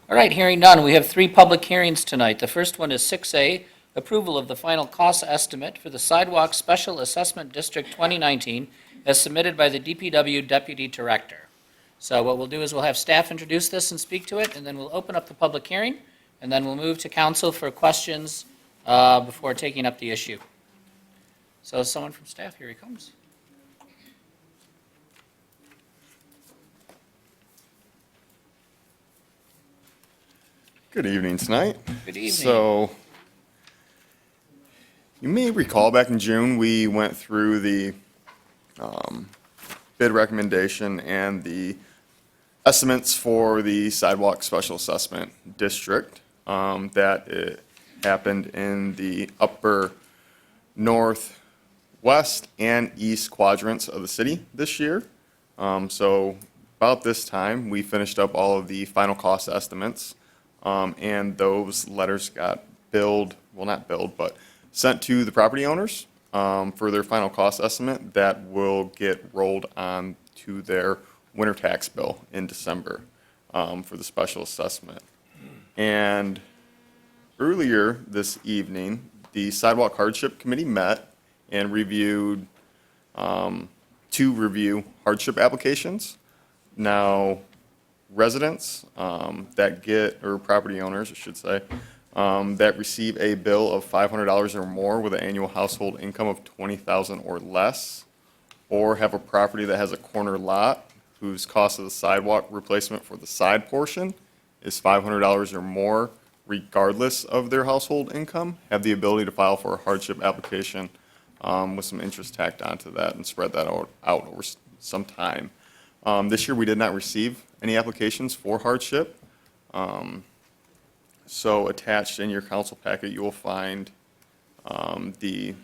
All right, hearing none, we have 3 public hearings tonight. The first one is 6A, approval of the final cost estimate for the Sidewalk Special Assessment District 2019 as submitted by the DPW Deputy Director. So what we'll do is we'll have staff introduce this and speak to it, and then we'll open up the public hearing, and then we'll move to council for questions before taking up the issue. So someone from staff, here he comes. Good evening tonight. Good evening. So, you may recall back in June, we went through the bid recommendation and the estimates for the sidewalk special assessment district. That it happened in the upper northwest and east quadrants of the city this year. So about this time, we finished up all of the final cost estimates. And those letters got billed, well, not billed, but sent to the property owners for their final cost estimate that will get rolled on to their winter tax bill in December for the special assessment. And earlier this evening, the Sidewalk Hardship Committee met and reviewed, to review hardship applications. Now, residents that get, or property owners, I should say, that receive a bill of $500 or more with an annual household income of $20,000 or less, or have a property that has a corner lot whose cost of the sidewalk replacement for the side portion is $500 or more, regardless of their household income, have the ability to file for a hardship application with some interest tacked onto that and spread that out over some time. This year, we did not receive any applications for hardship. So attached in your council packet, you will find the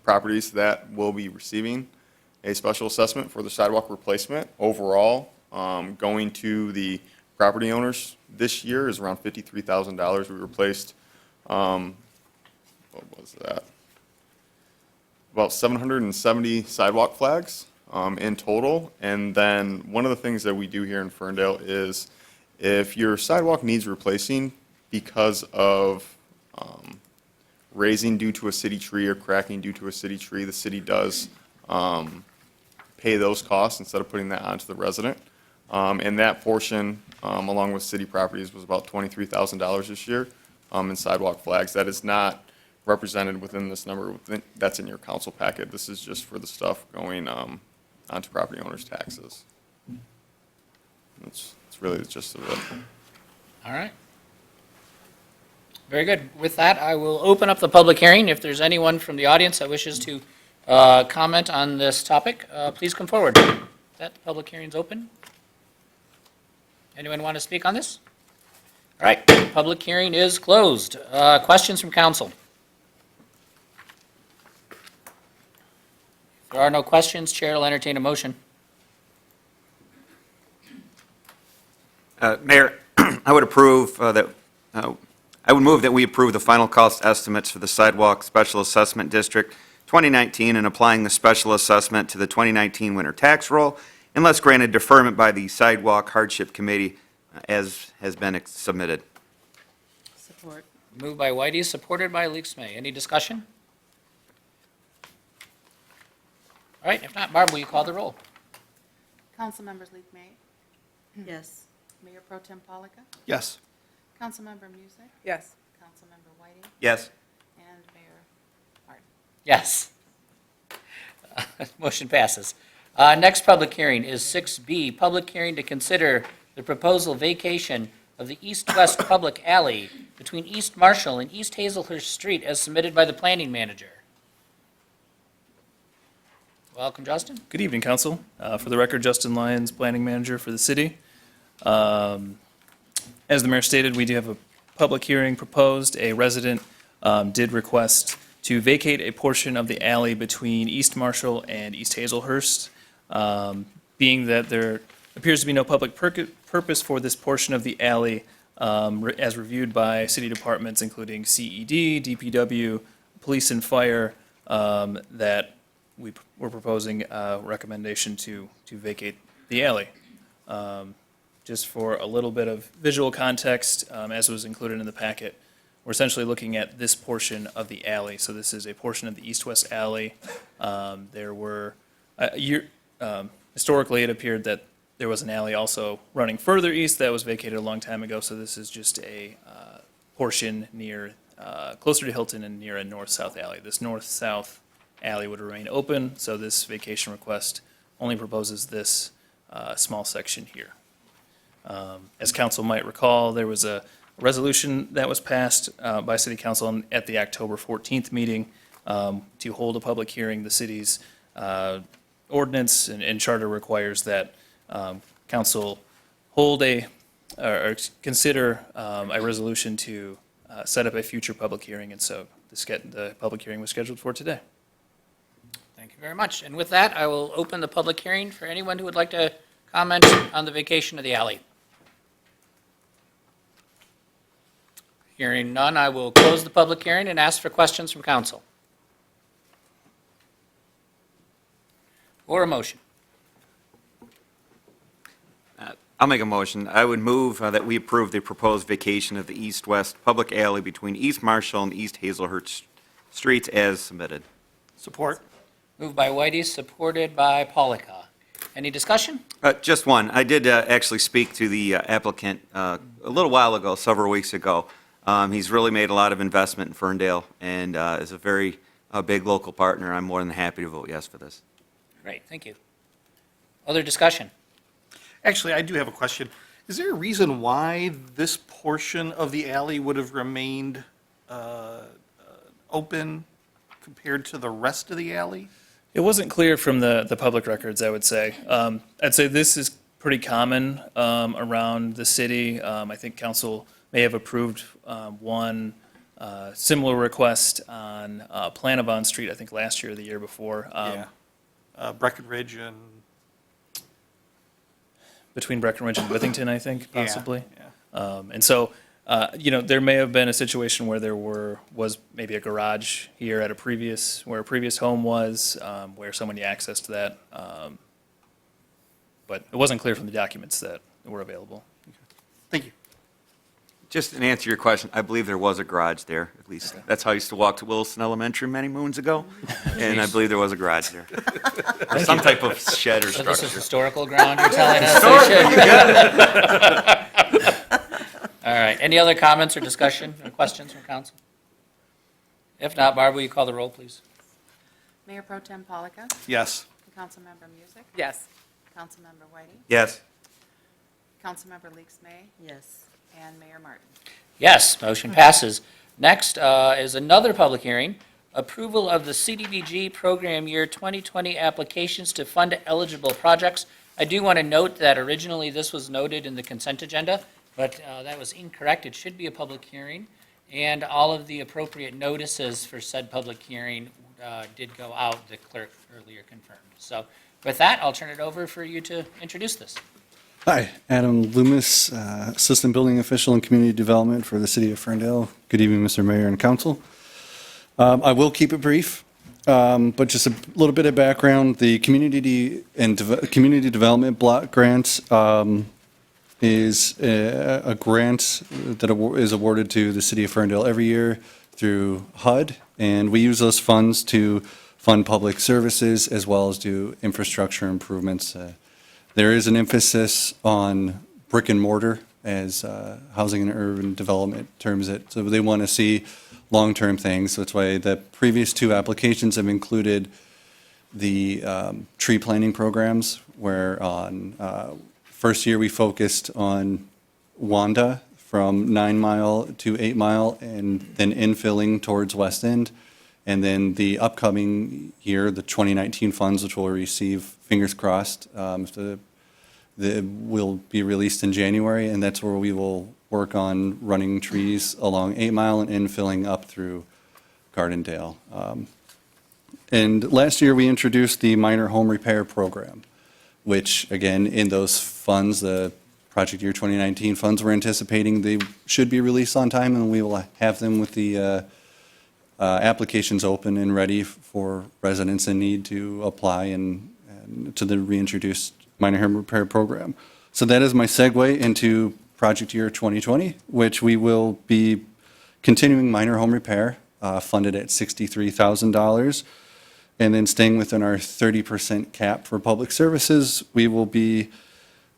properties that will be receiving a special assessment for the sidewalk replacement. Overall, going to the property owners this year is around $53,000. We replaced, what was that? About 770 sidewalk flags in total. And then one of the things that we do here in Ferndale is if your sidewalk needs replacing because of raising due to a city tree or cracking due to a city tree, the city does pay those costs instead of putting that onto the resident. And that portion, along with city properties, was about $23,000 this year in sidewalk flags. That is not represented within this number that's in your council packet. This is just for the stuff going onto property owners' taxes. That's really the gist of it. All right. Very good. With that, I will open up the public hearing. If there's anyone from the audience that wishes to comment on this topic, please come forward. That public hearing's open. Anyone want to speak on this? All right, public hearing is closed. Questions from council? If there are no questions, Chair will entertain a motion. Mayor, I would approve I would move that we approve the final cost estimates for the Sidewalk Special Assessment District 2019 and applying the special assessment to the 2019 winter tax roll unless granted deferment by the Sidewalk Hardship Committee as has been submitted. Support. Moved by Whitey, supported by Leaks May. Any discussion? All right, if not, Barb, will you call the roll? Councilmembers Leak May, Yes. Mayor Pro Tem Polika, Yes. Councilmember Music, Yes. Councilmember Whiting, Yes. and Mayor Martin. Yes. Motion passes. Next public hearing is 6B, public hearing to consider the proposal vacation of the east-west public alley between East Marshall and East Hazelhurst Street as submitted by the planning manager. Welcome, Justin. Good evening, Council. For the record, Justin Lyons, Planning Manager for the city. As the mayor stated, we do have a public hearing proposed. A resident did request to vacate a portion of the alley between East Marshall and East Hazelhurst. Being that there appears to be no public purpose for this portion of the alley, as reviewed by city departments, including CED, DPW, police and fire, that we're proposing a recommendation to vacate the alley. Just for a little bit of visual context, as was included in the packet, we're essentially looking at this portion of the alley. So this is a portion of the east-west alley. There were, historically, it appeared that there was an alley also running further east that was vacated a long time ago. So this is just a portion near, closer to Hilton and near a north-south alley. This north-south alley would remain open, so this vacation request only proposes this small section here. As council might recall, there was a resolution that was passed by City Council at the October 14th meeting to hold a public hearing. The city's ordinance and charter requires that council hold or consider a resolution to set up a future public hearing, and so the public hearing was scheduled for today. Thank you very much. And with that, I will open the public hearing for anyone who would like to comment on the vacation of the alley. Hearing none, I will close the public hearing and ask for questions from council. Or a motion. I'll make a motion. I would move that we approve the proposed vacation of the east-west public alley between East Marshall and East Hazelhurst Streets as submitted. Support. Moved by Whitey, supported by Polika. Any discussion? Just one. I did actually speak to the applicant a little while ago, several weeks ago. He's really made a lot of investment in Ferndale and is a very big local partner. I'm more than happy to vote yes for this. Great, thank you. Other discussion? Actually, I do have a question. Is there a reason why this portion of the alley would have remained open compared to the rest of the alley? It wasn't clear from the public records, I would say. I'd say this is pretty common around the city. I think council may have approved one similar request on Planavon Street, I think last year or the year before. Breckenridge and... Between Breckenridge and Withington, I think, possibly. Yeah. And so, there may have been a situation where there was maybe a garage here at where a previous home was, where somebody accessed that. But it wasn't clear from the documents that were available. Thank you. Just to answer your question, I believe there was a garage there, at least. That's how I used to walk to Wilson Elementary many moons ago, and I believe there was a garage there. Or some type of shed or So structure. this is historical ground you're telling us? Historical, you All right, any other comments or discussion or questions from council? If not, Barb, will you call the roll, please? Mayor Pro Tem Polika. Yes. Councilmember Music. Yes. Councilmember Whitey. Yes. Councilmember Leaks May. Yes. And Mayor Martin. Yes, motion passes. Next is another public hearing, approval of the CDBG program year 2020 applications to fund eligible projects. I do want to note that originally this was noted in the consent agenda, but that was incorrect. It should be a public hearing, and all of the appropriate notices for said public hearing did go out, the clerk earlier confirmed. So with that, I'll turn it over for you to introduce this. Hi, Adam Loomis, Assistant Building Official in Community Development for the City of Ferndale. Good evening, Mr. Mayor and Council. I will keep it brief, but just a little bit of background. The Community Development Block Grant is a grant that is awarded to the City of Ferndale every year through HUD, and we use those funds to fund public services as well as do infrastructure improvements. There is an emphasis on brick and mortar as housing and urban development terms it. So they want to see long-term things. So that's why the previous two applications have included the tree planting programs, where on first year we focused on Wanda from 9 Mile to 8 Mile, and then infilling towards West End. And then the upcoming year, the 2019 funds, which we'll receive, fingers crossed, will be released in January, and that's where we will work on running trees along 8 Mile and infilling up through Gardendale. And last year, we introduced the minor home repair program, which, again, in those funds, the project year 2019 funds, we're anticipating they should be released on time, and we will have them with the applications open and ready for residents in need to apply and to the reintroduced minor home repair program. So that is my segue into project year 2020, which we will be continuing minor home repair, funded at $63,000. And then staying within our 30% cap for public services, we will be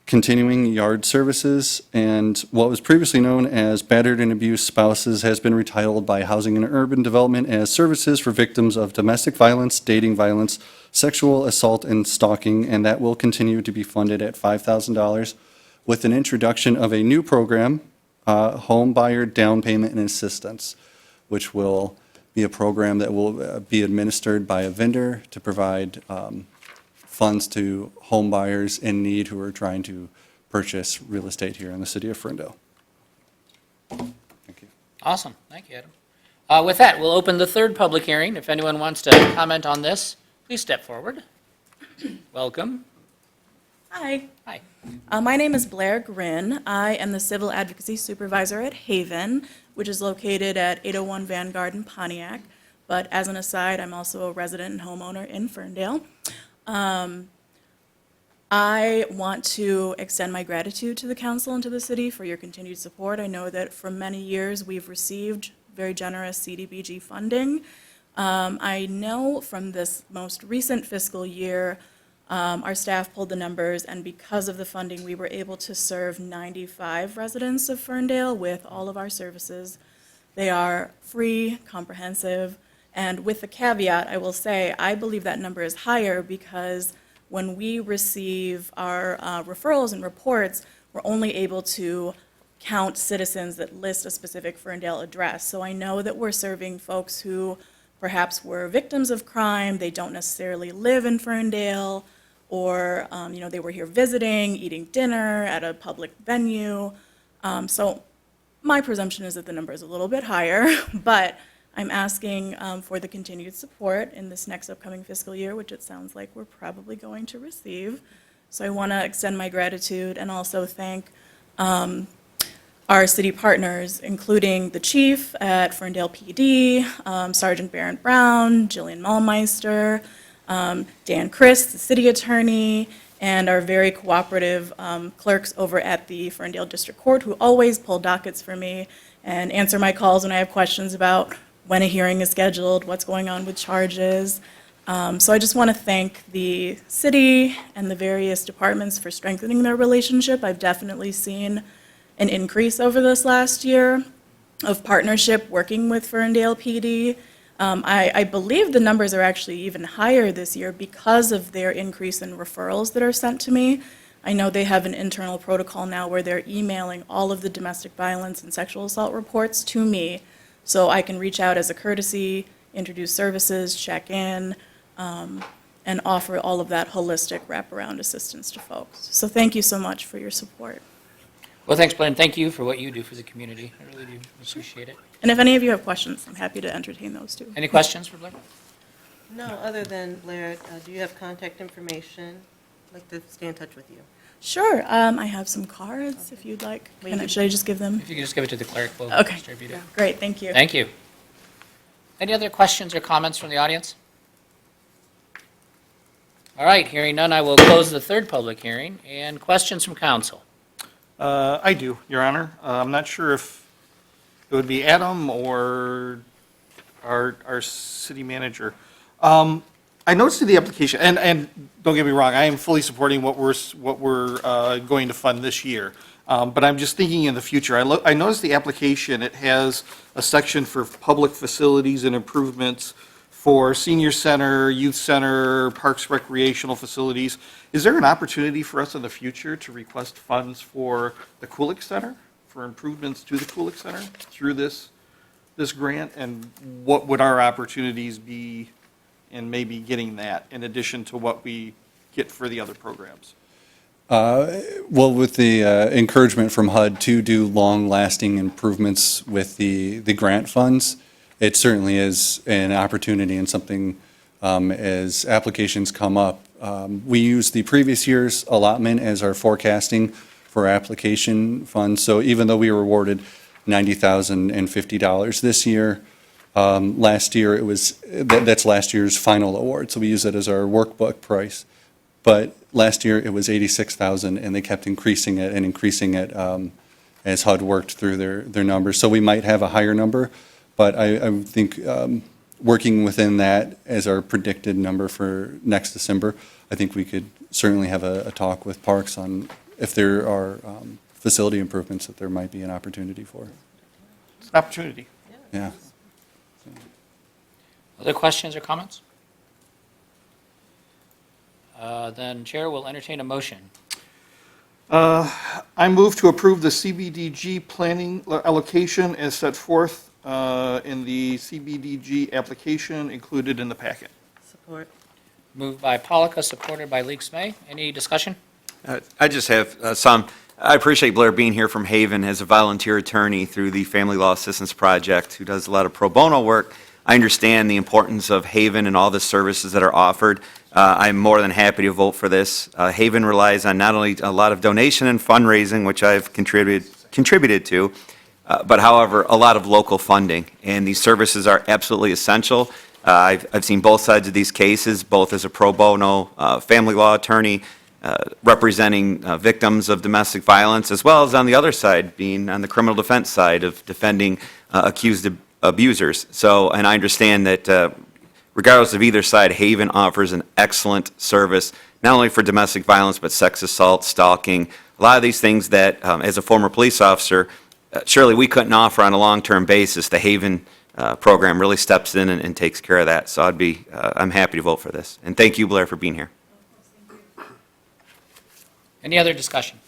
continuing yard services, and what was previously known as battered and abused spouses has been retitled by Housing and Urban Development as services for victims of domestic violence, dating violence, sexual assault, and stalking, and that will continue to be funded at $5,000 with an introduction of a new program, Home Buyer Down Payment and Assistance, which will be a program that will be administered by a vendor to provide funds to home buyers in need who are trying to purchase real estate here in the city of Ferndale. Thank you. Awesome. Thank you, Adam. With that, we'll open the third public hearing. If anyone wants to comment on this, please step forward. Welcome. Hi. Hi. My name is Blair Grin. I am the Civil Advocacy Supervisor at Haven, which is located at 801 Vanguard in Pontiac. But as an aside, I'm also a resident and homeowner in Ferndale. I want to extend my gratitude to the council and to the city for your continued support. I know that for many years we've received very generous CDBG funding. I know from this most recent fiscal year, our staff pulled the numbers, and because of the funding, we were able to serve 95 residents of Ferndale with all of our services. They are free, comprehensive, and with the caveat, I will say, I believe that number is higher because when we receive our referrals and reports, we're only able to count citizens that list a specific Ferndale address. So I know that we're serving folks who perhaps were victims of crime, they don't necessarily live in Ferndale, or they were here visiting, eating dinner at a public venue. So my presumption is that the number is a little bit higher, but I'm asking for the continued support in this next upcoming fiscal year, which it sounds like we're probably going to receive. So I want to extend my gratitude and also thank our city partners, including the chief at Ferndale PD, Sergeant Barron Brown, Jillian Malmeister, Dan Christ, the city attorney, and our very cooperative clerks over at the Ferndale District Court, who always pull dockets for me and answer my calls when I have questions about when a hearing is scheduled, what's going on with charges. So I just want to thank the city and the various departments for strengthening their relationship. I've definitely seen an increase over this last year of partnership working with Ferndale PD. I believe the numbers are actually even higher this year because of their increase in referrals that are sent to me. I know they have an internal protocol now where they're emailing all of the domestic violence and sexual assault reports to me, so I can reach out as a courtesy, introduce services, check in, and offer all of that holistic wraparound assistance to folks. So thank you so much for your support. Well, thanks, Blaine. Thank you for what you do for the community. I really do appreciate it. And if any of you have questions, I'm happy to entertain those too. Any questions for Blair? No, other than Blair, do you have contact information? I'd like to stay in touch with you. Sure. I have some cards if you'd like. Should I just give them? If you could just give it to the clerk, we'll Okay. distribute it. Great, thank you. Thank you. Any other questions or comments from the audience? All right, hearing none, I will close the third public hearing. And questions from council? I do, Your Honor. I'm not sure if it would be Adam or our city manager. I noticed in the application, and don't get me wrong, I am fully supporting what we're going to fund this year. But I'm just thinking in the future. I noticed the application, it has a section for public facilities and improvements for senior center, youth center, parks, recreational facilities. Is there an opportunity for us in the future to request funds for the Kulik Center? for improvements to the Kulik Center through this grant? And what would our opportunities be in maybe getting that in addition to what we get for the other programs? Well, with the encouragement from HUD to do long-lasting improvements with the grant funds, it certainly is an opportunity and something as applications come up. We use the previous year's allotment as our forecasting for application funds. So even though we were awarded $90,050 this year, last year it was, that's last year's final award. So we use it as our workbook price. But last year it was 86,000, and they kept increasing it and increasing it as HUD worked through their numbers. So we might have a higher number, but I think working within that as our predicted number for next December, I think we could certainly have a talk with Parks on if there are facility improvements that there might be an opportunity for. It's an opportunity. Yeah. Other questions or comments? Then Chair will entertain a motion. I move to approve the CBDG planning allocation as set forth in the CBDG application included in the packet. Support. Moved by Polika, supported by Leaks May. Any discussion? I just have some. I appreciate Blair being here from Haven as a volunteer attorney through the Family Law Assistance Project, who does a lot of pro bono work. I understand the importance of Haven and all the services that are offered. I'm more than happy to vote for this. Haven relies on not only a lot of donation and fundraising, which I've contributed to, but however, a lot of local funding. And these services are absolutely essential. I've seen both sides of these cases, both as a pro bono family law attorney, representing victims of domestic violence, as well as on the other side, being on the criminal defense side of defending accused abusers. So, and I understand that regardless of either side, Haven offers an excellent service, not only for domestic violence, but sex assault, stalking, a lot of these things that, as a former police officer, surely we couldn't offer on a long-term basis. The Haven program really steps in and takes care of that. So I'm happy to vote for this. And thank you, Blair, for being here. Any other discussion?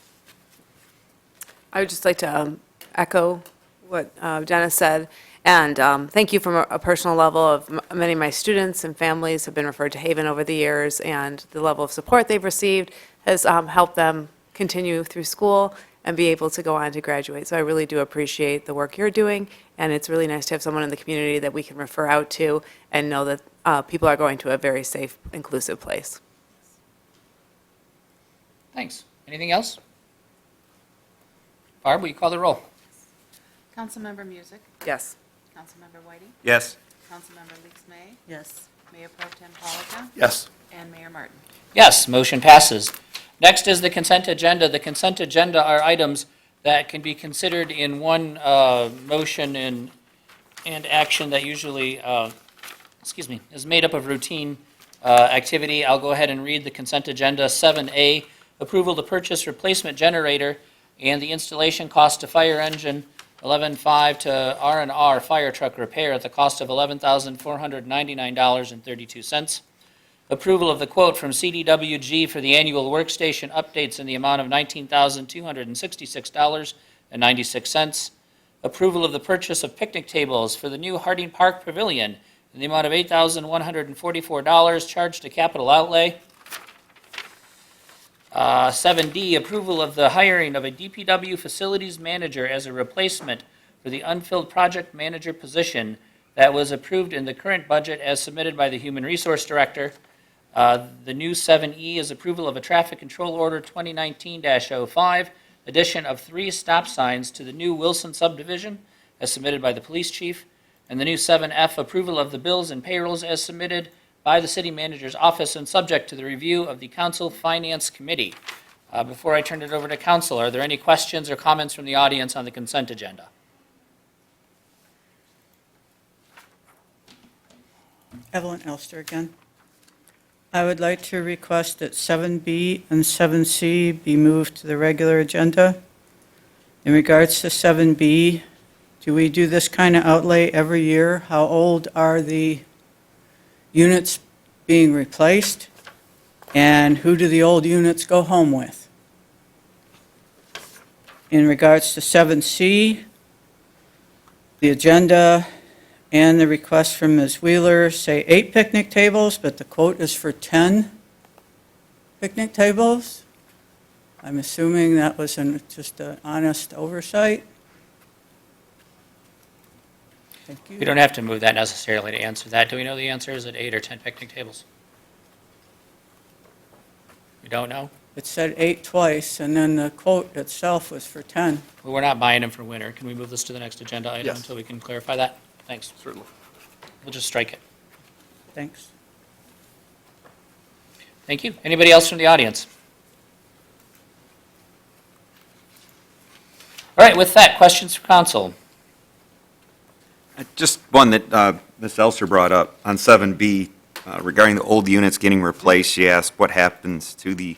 I would just like to echo what Dennis said, and thank you from a personal level of many of my students and families have been referred to Haven over the years, and the level of support they've received has helped them continue through school and be able to go on to graduate. So I really do appreciate the work you're doing, and it's really nice to have someone in the community that we can refer out to and know that people are going to a very safe, inclusive place. Thanks. Anything else? Barb, will you call the roll? Councilmember Music. Yes. Councilmember Whiting. Yes. Councilmember Leaks May. Yes. Mayor Pro Tem Polika. Yes. And Mayor Martin. Yes, motion passes. Next is the consent agenda. The consent agenda are items that can be considered in one motion and action that usually, is made up of routine activity. I'll go ahead and read the consent agenda. 7A, approval to purchase replacement generator and the installation cost to fire engine. 11.5 to R&R fire truck repair at the cost of $11,499.32. Approval of the quote from CDWG for the annual workstation updates in the amount of $19,266.96. Approval of the purchase of picnic tables for the new Harding Park Pavilion in the amount of $8,144 charged to capital outlay. 7D, approval of the hiring of a DPW facilities manager as a replacement for the unfilled project manager position that was approved in the current budget as submitted by the Human Resource Director. The new 7E is approval of a traffic control order 2019-05, addition of 3 stop signs to the new Wilson subdivision as submitted by the police chief. And the new 7F, approval of the bills and payrolls as submitted by the city manager's office and subject to the review of the council finance committee. Before I turn it over to council, are there any questions or comments from the audience on the consent agenda? Evelyn Elster again. I would like to request that 7B and 7C be moved to the regular agenda. In regards to 7B, do we do this kind of outlay every year? How old are the units being replaced? And who do the old units go home with? in regards to 7C, the agenda and the request from Ms. Wheeler say 8 picnic tables, but the quote is for 10 picnic tables. I'm assuming that was just an honest oversight. Thank you. We don't have to move that necessarily to answer that. Do we know the answer? Is it 8 or 10 picnic tables? We don't know? It said 8 twice, and then the quote itself was for 10. Well, we're not buying them for winter. Can we move this to the next agenda item Yes. until we can clarify that? Thanks. Certainly. We'll just strike it. Thanks. Thank you. Anybody else from the audience? All right, with that, questions for council? Just one that Ms. Elser brought up on 7B regarding the old units getting replaced. She asked what happens to the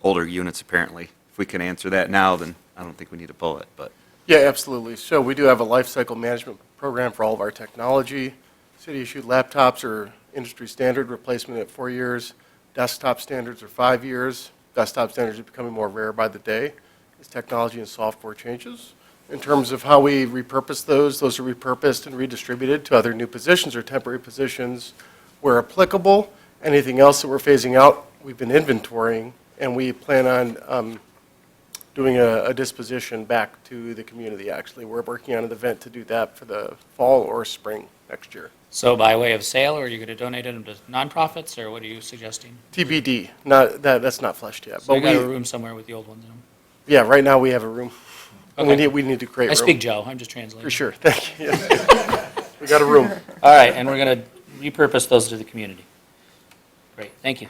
older units, apparently. If we can answer that now, then I don't think we need to pull it, but. Yeah, absolutely. So we do have a life cycle management program for all of our technology. City-issued laptops are industry standard replacement at 4 years. Desktop standards are 5 years. Desktop standards are becoming more rare by the day as technology and software changes. In terms of how we repurpose those are repurposed and redistributed to other new positions or temporary positions where applicable. Anything else that we're phasing out, we've been inventorying, and we plan on doing a disposition back to the community, actually. We're working on an event to do that for the fall or spring next year. So by way of sale, or are you going to donate them to nonprofits, or what are you suggesting? TBD, that's not fleshed yet. So you but got a room somewhere with the old ones in them? Yeah, right now we have a room. And Okay. we need to create room. I speak Joe, I'm just translating. For sure, thank you. Yeah. We got a room. All right, and we're going to repurpose those to the community. Great, thank you.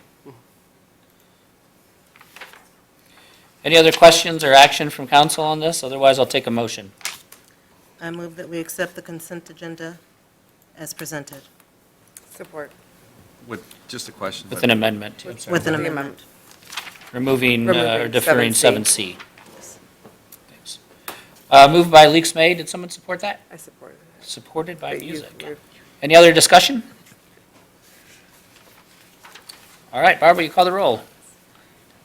Any other questions or action from council on this? Otherwise, I'll take a motion. I move that we accept the consent agenda as presented. Support. With just a question. With an amendment, I'm sorry. With an amendment. Removing or Removing deferring 7C. 7C. Thanks. Moved by Leaks made. Did someone support that? I support it. Supported by But you- music. Any other discussion? All right, Barbara, you call the roll.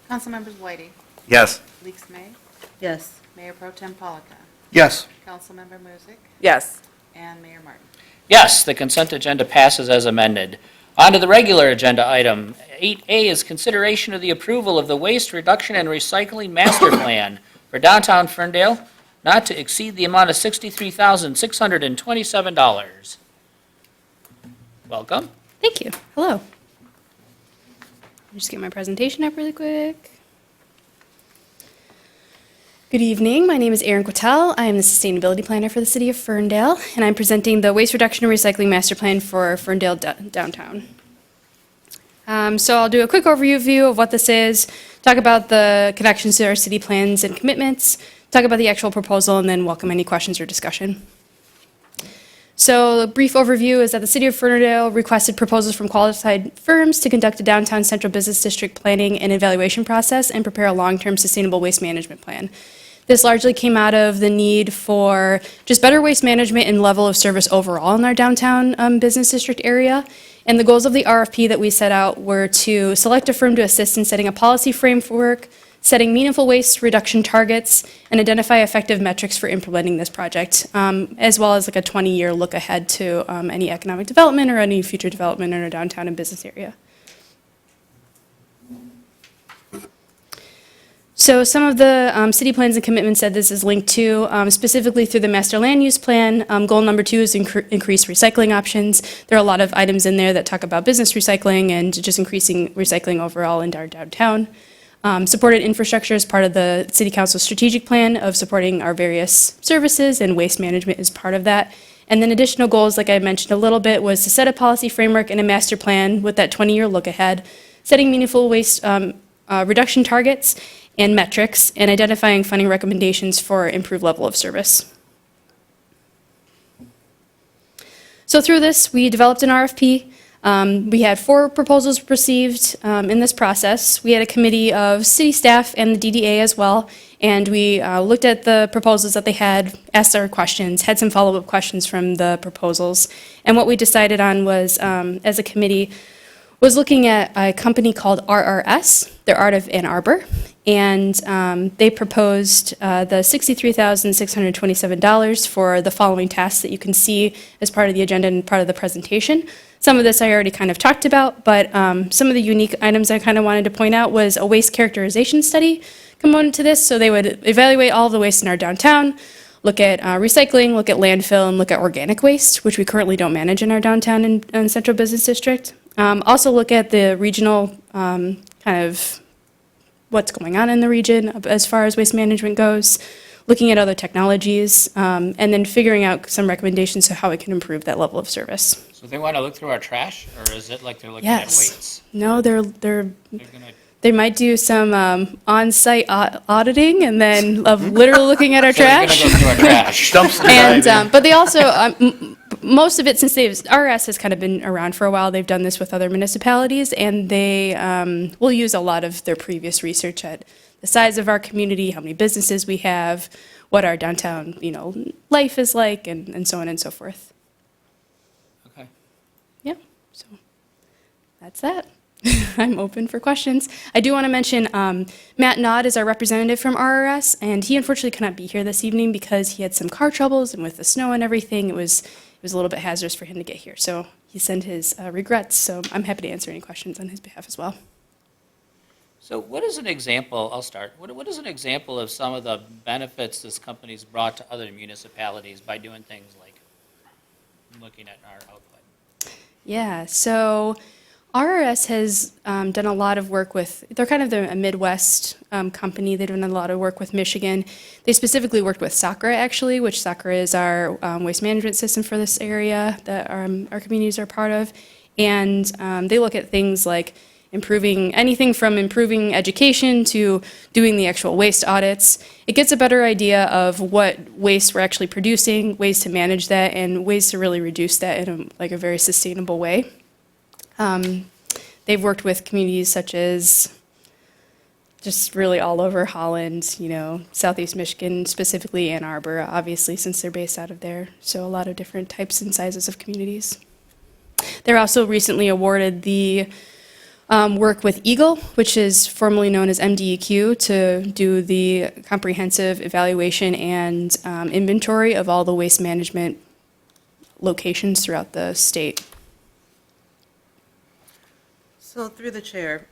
Councilmembers Whiting, Yes. Leaks May, Yes. Mayor Pro Tem Polika, Yes. Councilmember Music, Yes. and Mayor Martin. Yes, the consent agenda passes as amended. On to the regular agenda item. 8A is consideration of the approval of the Waste Reduction and Recycling Master Plan for downtown Ferndale, not to exceed the amount of $63,627. Welcome. Thank you. Hello. Just get my presentation up really quick. Good evening. My name is Erin Quattel. I am the Sustainability Planner for the City of Ferndale, and I'm presenting the Waste Reduction and Recycling Master Plan for Ferndale downtown. So I'll do a quick overview of what this is, talk about the connections to our city plans and commitments, talk about the actual proposal, and then welcome any questions or discussion. So a brief overview is that the City of Ferndale requested proposals from qualified firms to conduct a downtown central business district planning and evaluation process and prepare a long-term sustainable waste management plan. This largely came out of the need for just better waste management and level of service overall in our downtown business district area. And the goals of the RFP that we set out were to select a firm to assist in setting a policy framework, setting meaningful waste reduction targets, and identify effective metrics for implementing this project, as well as like a 20-year look ahead to any economic development or any future development in our downtown and business area. So some of the city plans and commitments that this is linked to, specifically through the master land use plan. Goal number 2 is increase recycling options. There are a lot of items in there that talk about business recycling and just increasing recycling overall in our downtown. Supported infrastructure is part of the City Council's strategic plan of supporting our various services, and waste management is part of that. And then additional goals, like I mentioned a little bit, was to set a policy framework and a master plan with that 20-year look ahead, setting meaningful waste reduction targets and metrics, and identifying funding recommendations for improved level of service. So through this, we developed an RFP. We had 4 proposals received in this process. We had a committee of city staff and the DDA as well, and we looked at the proposals that they had, asked our questions, had some follow-up questions from the proposals. And what we decided on was, as a committee, was looking at a company called RRS, they're out of Ann Arbor, And they proposed the $63,627 for the following tasks that you can see as part of the agenda and part of the presentation. Some of this I already kind of talked about, but some of the unique items I kind of wanted to point out was a waste characterization study component to this. So they would evaluate all of the waste in our downtown, look at recycling, look at landfill, and look at organic waste, which we currently don't manage in our downtown and central business district. Also look at the regional kind of what's going on in the region as far as waste management goes, looking at other technologies, and then figuring out some recommendations to how we can improve that level of service. So they want to look through our trash, or is it like they're looking at weights? No, They're gonna, they might do some on-site auditing and then of literally looking at our so they're trash. gonna go through our trash. And, but they also, most of it, since RS has kind of been around for a while, they've done this with other municipalities, and they will use a lot of their previous research at the size of our community, how many businesses we have, what our downtown, life is like, and so on and so forth. Okay. Yeah, so that's that. I'm open for questions. I do want to mention Matt Nod is our representative from RRS, and he unfortunately cannot be here this evening because he had some car troubles, and with the snow and everything, it was a little bit hazardous for him to get here. So he sent his regrets, so I'm happy to answer any questions on his behalf as well. So what is an example, I'll start, what is an example of some of the benefits this company's brought to other municipalities by doing things like looking at our output? Yeah, so RRS has done a lot of work with, they're kind of a Midwest company. They've done a lot of work with Michigan. They specifically worked with Sakura, actually, which Sakura is our waste management system for this area that our communities are part of. And they look at things like anything from improving education to doing the actual waste audits. It gets a better idea of what waste we're actually producing, ways to manage that, and ways to really reduce that in a very sustainable way. They've worked with communities such as just really all over Holland, Southeast Michigan, specifically Ann Arbor, obviously, since they're based out of there. So a lot of different types and sizes of communities. They're also recently awarded the work with EAGLE, which is formerly known as MDEQ, to do the comprehensive evaluation and inventory of all the waste management locations throughout the state. So through the chair,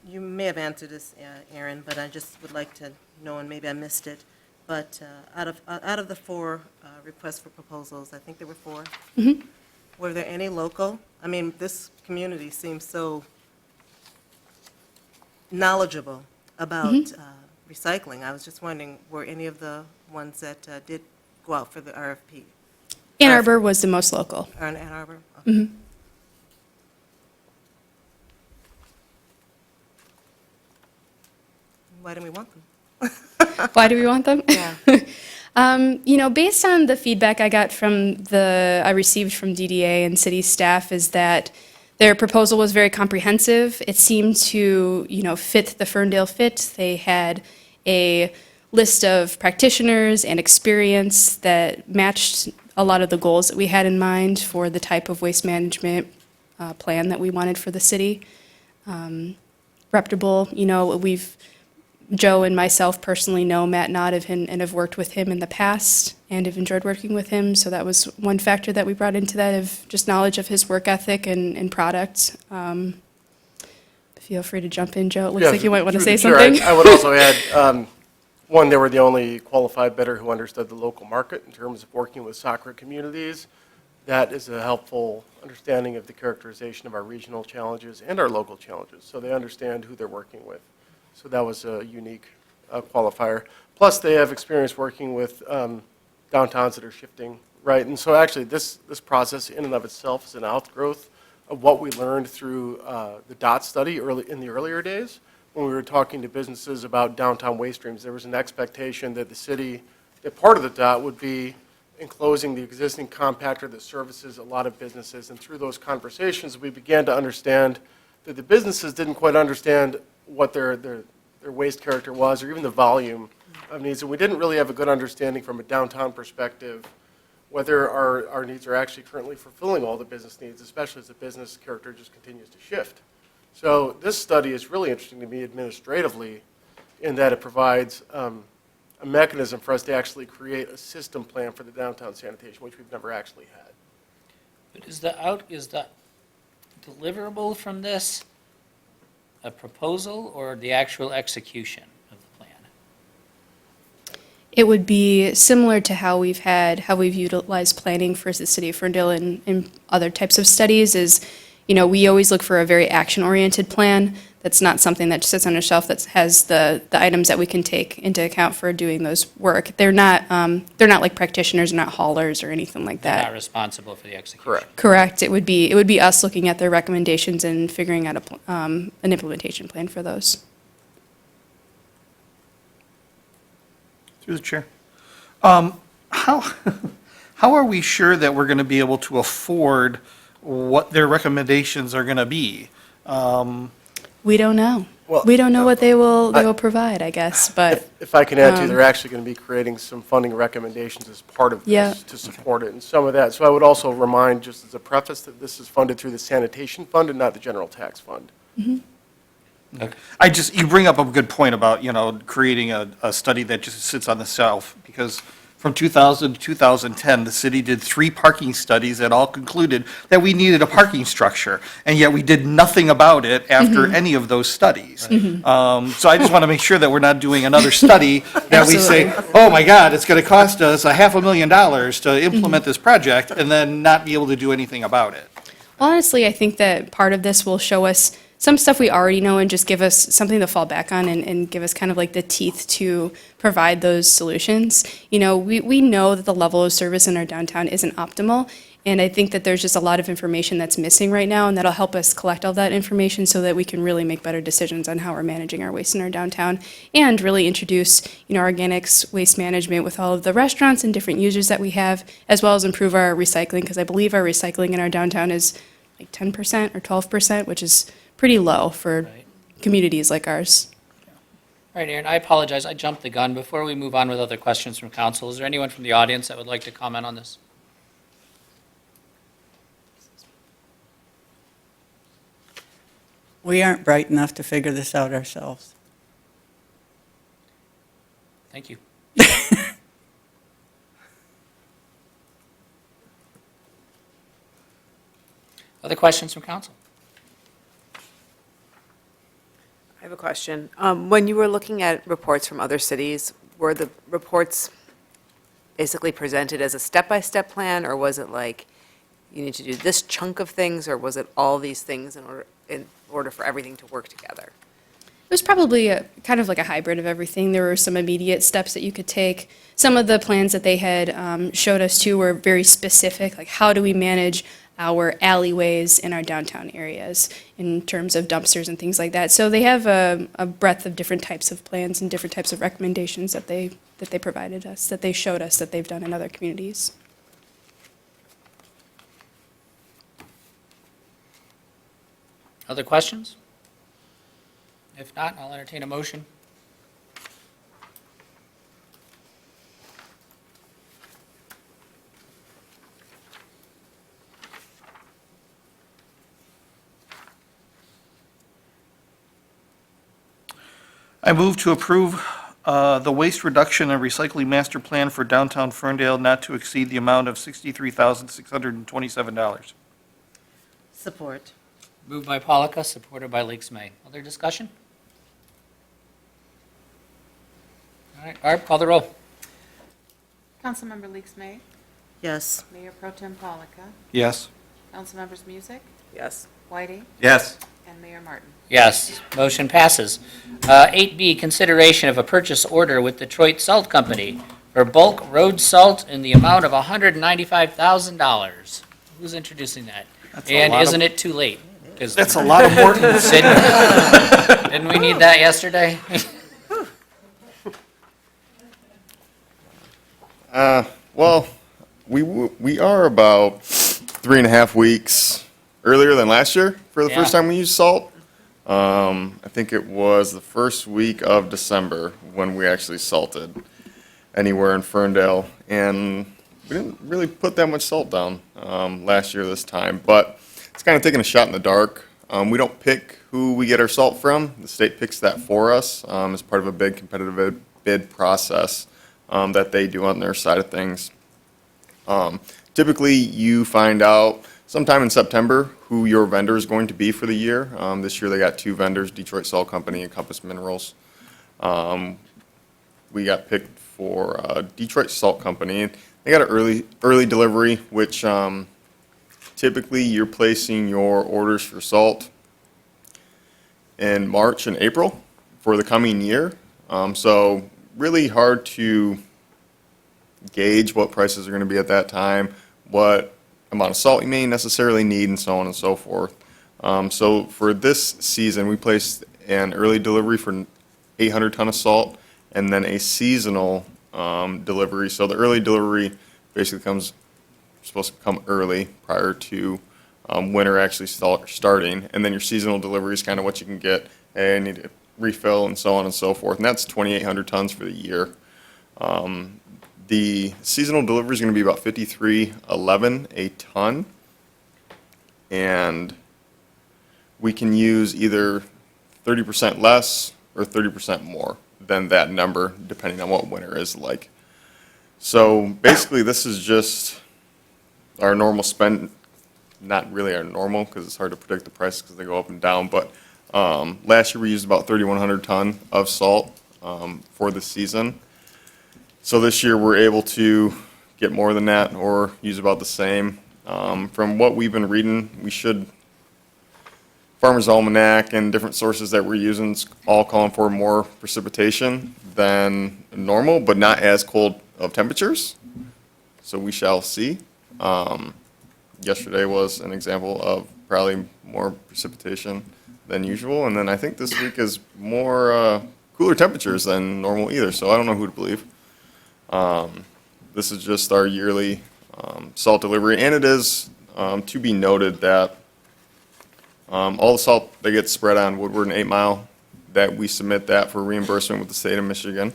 you may have answered this, Aaron, but I just would like to know, and maybe I missed it, but out of the 4 requests for proposals, I think there were 4, were there any local? I mean, this community seems so knowledgeable about recycling. I was just wondering, were any of the ones that did go out for the RFP? Ann Arbor was the most local. Ann Arbor? Okay. Why do we want them? Why do we want them? Yeah. Based on the feedback I received from DDA and city staff, is that their proposal was very comprehensive. It seemed to, fit the Ferndale fit. They had a list of practitioners and experience that matched a lot of the goals that we had in mind for the type of waste management plan that we wanted for the city. Reputable, Joe and myself personally know Matt Nod and have worked with him in the past and have enjoyed working with him. So that was one factor that we brought into that, of just knowledge of his work ethic and product. Feel free to jump in, Joe. It looks like you might want to say something. I would also add, one, they were the only qualified bidder who understood the local market in terms of working with soccer communities. That is a helpful understanding of the characterization of our regional challenges and our local challenges, so they understand who they're working with. So that was a unique qualifier. Plus, they have experience working with downtowns that are shifting, right? And so actually, this process in and of itself is an outgrowth of what we learned through the DOT study in the earlier days, when we were talking to businesses about downtown waste streams. There was an expectation that the city, that part of the DOT would be enclosing the existing compactor that services a lot of businesses. And through those conversations, we began to understand that the businesses didn't quite understand what their waste character was, or even the volume of needs. And we didn't really have a good understanding from a downtown perspective whether our needs are actually currently fulfilling all the business needs, especially as the business character just continues to shift. So this study is really interesting to me administratively in that it provides a mechanism for us to actually create a system plan for the downtown sanitation, which we've never actually had. But is the deliverable from this a proposal or the actual execution of the plan? It would be similar to how we've utilized planning for the city of Ferndale in other types of studies is, we always look for a very action-oriented plan. That's not something that just sits on a shelf that has the items that we can take into account for doing those work. They're not like practitioners, not haulers or anything like They're that. not responsible for the execution. Correct. It would be us looking at their recommendations and figuring out an implementation plan for those. Through the chair. How are we sure that we're going to be able to afford what their recommendations are going to be? We don't know. Well, We don't know what they will provide, I guess, but. If I can add to, they're actually going to be creating some funding recommendations as part of Yeah. this to support it, and some of that. So I would also remind, just as a preface, that this is funded through the sanitation fund and not the general tax fund. Mhm. You bring up a good point about, creating a study that just sits on the shelf, because from 2000 to 2010, the city did 3 parking studies that all concluded that we needed a parking structure, and yet we did nothing about it after any of those studies. So I just want to make sure that we're not doing another study that we say, oh my God, it's going to cost us $500,000 to implement this project, and then not be able to do anything about it. Honestly, I think that part of this will show us some stuff we already know and just give us something to fall back on and give us kind of like the teeth to provide those solutions. We know that the level of service in our downtown isn't optimal, and I think that there's just a lot of information that's missing right now, and that'll help us collect all that information so that we can really make better decisions on how we're managing our waste in our downtown and really introduce, organics waste management with all of the restaurants and different users that we have, as well as improve our recycling, because I believe our recycling in our downtown is like 10% or 12%, which is pretty low for communities like ours. All right, Aaron, I apologize, I jumped the gun. Before we move on with other questions from council, is there anyone from the audience that would like to comment on this? We aren't bright enough to figure this out ourselves. Thank you. Other questions from council? I have a question. When you were looking at reports from other cities, were the reports basically presented as a step-by-step plan, or was it like, you need to do this chunk of things, or was it all these things in order for everything to work together? It was probably kind of like a hybrid of everything. There were some immediate steps that you could take. Some of the plans that they had showed us too were very specific, like how do we manage our alleyways in our downtown areas in terms of dumpsters and things like that. So they have a breadth of different types of plans and different types of recommendations that they provided us, that they showed us that they've done in other communities. Other questions? If not, I'll entertain a motion. I move to approve the waste reduction and recycling master plan for downtown Ferndale not to exceed the amount of $63,627. Support. Moved by Polika, supported by Leaks May. Other discussion? All right, Barb, call the roll. Councilmember Leaks May, Yes. Mayor Pro Tem Polika, Yes. Councilmembers Music, Yes. Whitey, Yes. and Mayor Martin. Yes, motion passes. 8B, consideration of a purchase order with Detroit Salt Company for bulk road salt in the amount of $195,000. Who's introducing that? That's a And lot of- isn't it too late? 'Cause That's a lot of work. Didn't we need that yesterday? Well, we are about 3.5 weeks earlier than last year for the first Yeah. time we used salt. I think it was the first week of December when we actually salted anywhere in Ferndale, and we didn't really put that much salt down last year this time, but it's kind of taking a shot in the dark. We don't pick who we get our salt from. The state picks that for us as part of a big competitive bid process that they do on their side of things. Typically, you find out sometime in September who your vendor is going to be for the year. This year, they got 2 vendors, Detroit Salt Company and Compass Minerals. We got picked for Detroit Salt Company. They got an early delivery, which typically you're placing your orders for salt in March and April for the coming year. So really hard to gauge what prices are going to be at that time, what amount of salt you may necessarily need, and so on and so forth. So for this season, we placed an early delivery for 800 ton of salt, and then a seasonal delivery. So the early delivery basically supposed to come early prior to winter actually starting, and then your seasonal delivery is kind of what you can get. Hey, I need to refill, and so on and so forth. And that's 2,800 tons for the year. The seasonal delivery is going to be about 53.11 a ton, and we can use either 30% less or 30% more than that number, depending on what winter is like. So basically, this is just our normal spend, not really our normal, because it's hard to predict the prices because they go up and down, but last year we used about 3,100 ton of salt for the season. So this year we're able to get more than that or use about the same. From what we've been reading, we should, Farmer's Almanac and different sources that we're using is all calling for more precipitation than normal, but not as cold of temperatures. So we shall see. Yesterday was an example of probably more precipitation than usual, and then I think this week is more cooler temperatures than normal either, so I don't know who to believe. This is just our yearly salt delivery, and it is to be noted that all the salt that gets spread on Woodward and 8 Mile, that we submit that for reimbursement with the state of Michigan.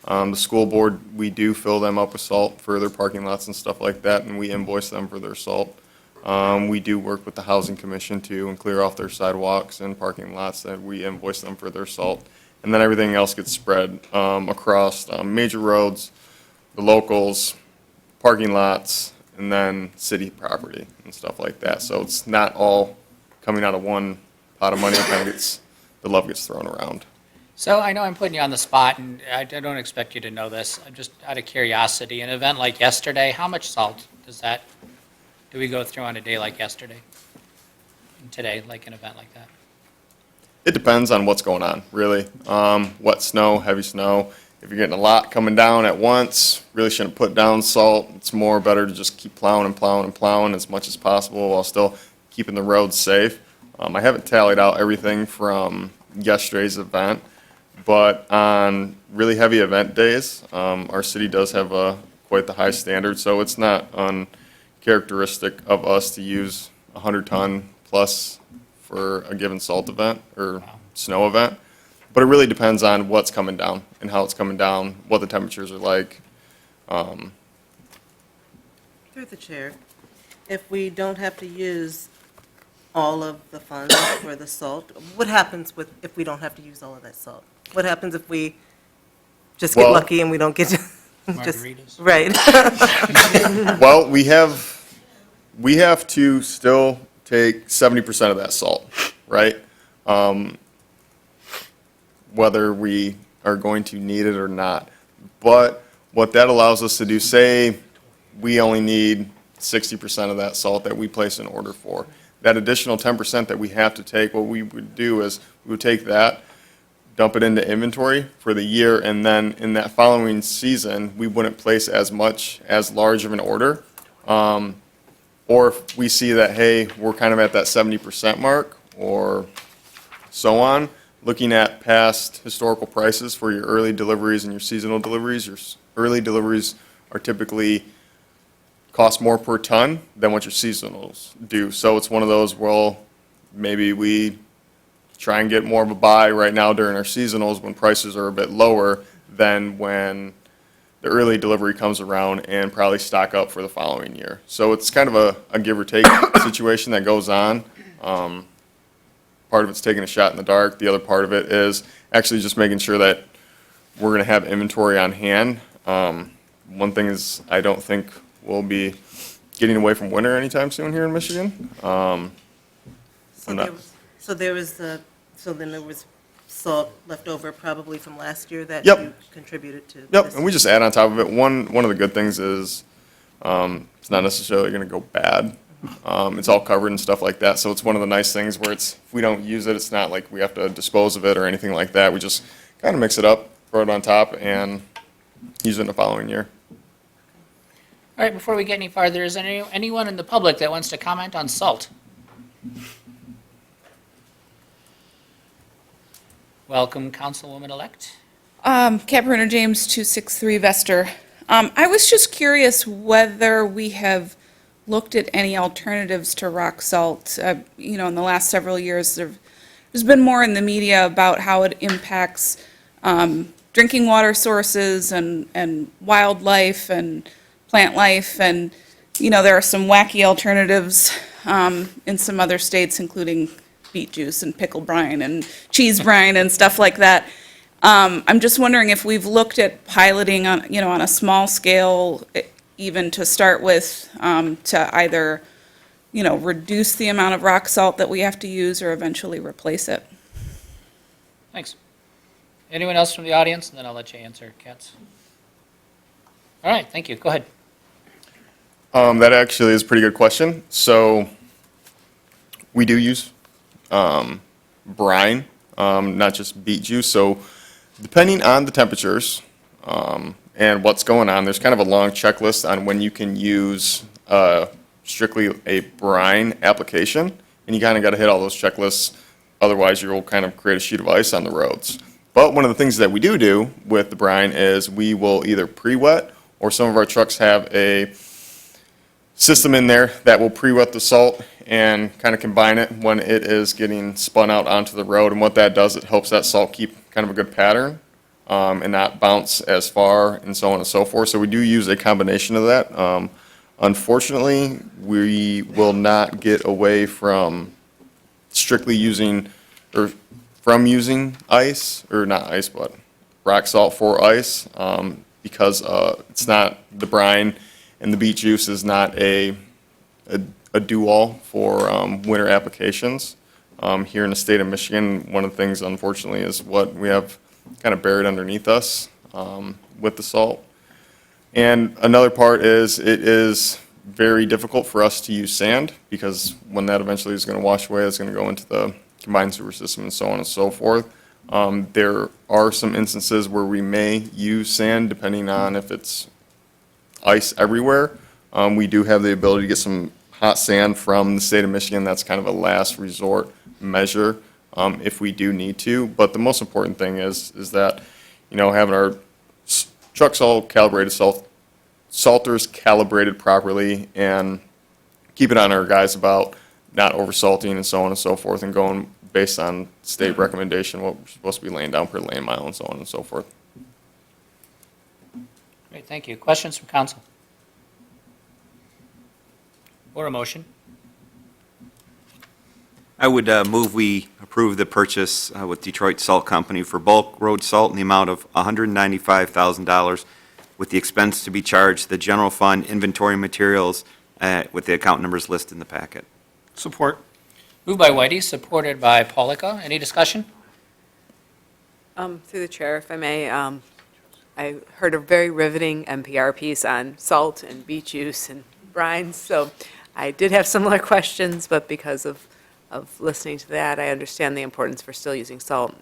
The school board, we do fill them up with salt for their parking lots and stuff like that, and we invoice them for their salt. We do work with the Housing Commission too and clear off their sidewalks and parking lots, that we invoice them for their salt. And then everything else gets spread across major roads, the locals, parking lots, and then city property and stuff like that. So it's not all coming out of one pot of money. It kind of gets, the love gets thrown around. So I know I'm putting you on the spot, and I don't expect you to know this. I'm just out of curiosity. An event like yesterday, how much salt do we go through on a day like yesterday? And today, like an event like that? It depends on what's going on, really. Wet snow, heavy snow. If you're getting a lot coming down at once, really shouldn't put down salt. It's better to just keep plowing and plowing and plowing as much as possible while still keeping the roads safe. I haven't tallied out everything from yesterday's event, but on really heavy event days, our city does have quite the high standard, so it's not uncharacteristic of us to use 100 ton plus for a given salt event or snow event. But it really depends on what's coming down and how it's coming down, what the temperatures are like. Through the chair, if we don't have to use all of the funds for the salt, what happens if we don't have to use all of that salt? What happens if we just get lucky and we don't get to Margaritas. Right. Well, we have to still take 70% of that salt, right? Whether we are going to need it or not. But what that allows us to do, say we only need 60% of that salt that we place an order for. That additional 10% that we have to take, what we would do is we would take that, dump it into inventory for the year, and then in that following season, we wouldn't place as large of an order. Or if we see that, hey, we're kind of at that 70% mark or so on, looking at past historical prices for your early deliveries and your seasonal deliveries, your early deliveries are typically cost more per ton than what your seasonals do. So it's one of those, well, maybe we try and get more of a buy right now during our seasonals when prices are a bit lower than when the early delivery comes around, and probably stock up for the following year. So it's kind of a give or take situation that goes on. part of it's taking a shot in the dark. The other part of it is actually just making sure that we're going to have inventory on hand. One thing is I don't think we'll be getting away from winter anytime soon here in Michigan. I'm not- So then there was salt left over probably from last year that Yep. you contributed to? Yep, this and we just add on top of it. One of the good things is it's not necessarily going to go bad. It's all covered and stuff like that. So it's one of the nice things where if we don't use it, it's not like we have to dispose of it or anything like that. We just kind of mix it up, throw it on top, and use it in the following year. All right, before we get any farther, is there anyone in the public that wants to comment on salt? Welcome, Councilwoman-elect. Capricorn James, 263 Vester. I was just curious whether we have looked at any alternatives to rock salt. In the last several years, there's been more in the media about how it impacts drinking water sources and wildlife and plant life. And, there are some wacky alternatives in some other states, including beet juice and pickle brine and cheese brine and stuff like that. I'm just wondering if we've looked at piloting on a small scale, even to start with, to either, reduce the amount of rock salt that we have to use or eventually replace it. Thanks. Anyone else from the audience? And then I'll let you answer, Katz. All right, thank you. Go ahead. That actually is a pretty good question. So we do use brine, not just beet juice. So depending on the temperatures and what's going on, there's kind of a long checklist on when you can use strictly a brine application, and you kind of got to hit all those checklists. Otherwise, you'll kind of create a sheet of ice on the roads. But one of the things that we do with the brine is we will either pre-wet, or some of our trucks have a system in there that will pre-wet the salt and kind of combine it when it is getting spun out onto the road. And what that does, it helps that salt keep kind of a good pattern and not bounce as far and so on and so forth. So we do use a combination of that. Unfortunately, we will not get away from strictly using ice, or not ice, but rock salt for ice, because it's not, the brine and the beet juice is not a do-all for winter applications. Here in the state of Michigan, one of the things, unfortunately, is what we have kind of buried underneath us with the salt. And another part is it is very difficult for us to use sand, because when that eventually is going to wash away, it's going to go into the combined sewer system and so on and so forth. There are some instances where we may use sand depending on if it's ice everywhere. We do have the ability to get some hot sand from the state of Michigan. That's kind of a last resort measure if we do need to. But the most important thing is that, having our trucks all calibrated, salters calibrated properly, and keep it on our guys about not over-salting and so on and so forth, and going based on state recommendation, what we're supposed to be laying down per lane mile and so on and so forth. Great, thank you. Questions from council? Or a motion? I would move we approve the purchase with Detroit Salt Company for bulk road salt in the amount of $195,000, with the expense to be charged to the general fund inventory materials with the account numbers listed in the packet. Support. Moved by Whitey, supported by Polika. Any discussion? Through the chair, if I may, I heard a very riveting NPR piece on salt and beet juice and brines, so I did have similar questions, but because of listening to that, I understand the importance for still using salt.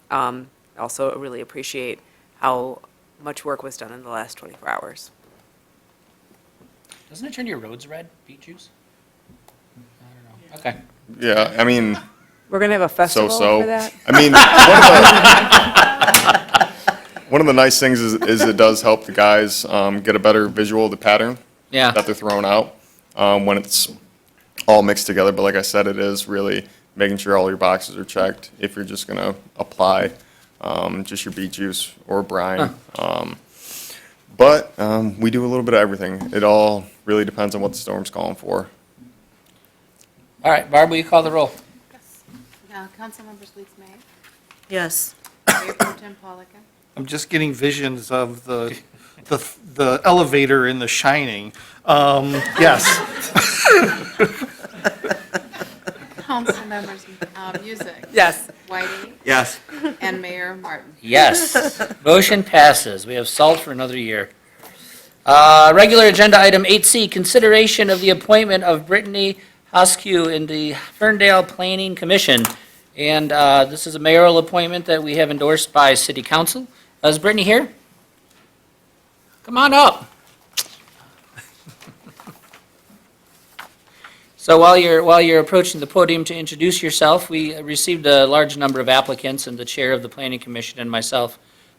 Also, really appreciate how much work was done in the last 24 hours. Doesn't it turn your roads red, beet juice? I don't know. Okay. Yeah, I mean, We're going to have a festival so-so. for that? I mean, one of the nice things is it does help the guys get a better visual of the pattern that they're throwing out when it's all mixed together. But like I said, it is really making sure all your boxes are checked if you're just going to apply just your beet juice or brine. But we do a little bit of everything. It all really depends on what the storm's calling for. All right, Barb, will you call the roll? Councilmembers Leaks May, Yes. Mayor Pro Tem Polika, I'm just getting visions of the elevator in The Shining. Yes. Councilmembers Music. Yes. Whiting, Yes. and Mayor Martin. Yes. Motion passes. We have salt for another year. Regular agenda item 8C, consideration of the appointment of Brittany Hoskew in the Ferndale Planning Commission. And this is a mayoral appointment that we have endorsed by City Council. Is Brittany here? Come on up. So while you're approaching the podium to introduce yourself, we received a large number of applicants, and the chair of the Planning Commission and myself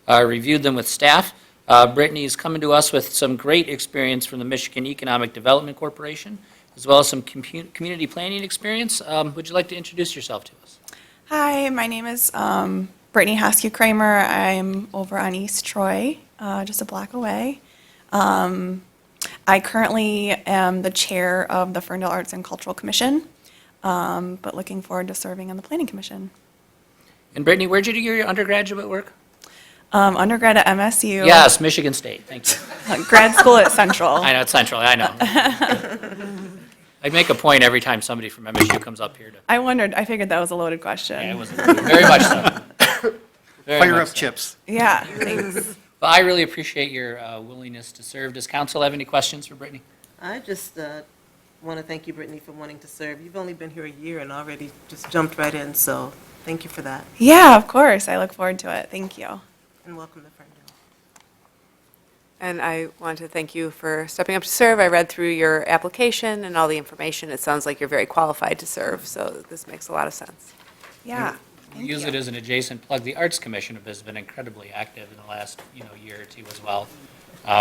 reviewed them with staff. Brittany is coming to us with some great experience from the Michigan Economic Development Corporation, as well as some community planning experience. Would you like to introduce yourself to us? Hi, my name is Brittany Hoskew Kramer. I'm over on East Troy, just a block away. I currently am the chair of the Ferndale Arts and Cultural Commission, but looking forward to serving on the Planning Commission. And Brittany, where'd you do your undergraduate work? Undergrad at MSU. Yes, Michigan State, thank you. Grad school at Central. I know, it's Central, I know. I make a point every time somebody from MSU comes up here to, I wondered, I figured that was a loaded question. yeah, it was very much so. Very Fire much up so. chips. Yeah, thanks. Well, I really appreciate your willingness to serve. Does council have any questions for Brittany? I just want to thank you, Brittany, for wanting to serve. You've only been here a year and already just jumped right in, so thank you for that. Yeah, of course. I look forward to it. Thank you. And welcome to Ferndale. And I want to thank you for stepping up to serve. I read through your application and all the information. It sounds like you're very qualified to serve, so this makes a lot of sense. Yeah. We use it as an adjacent plug. The Arts Commission has been incredibly active in the last, year or two as well.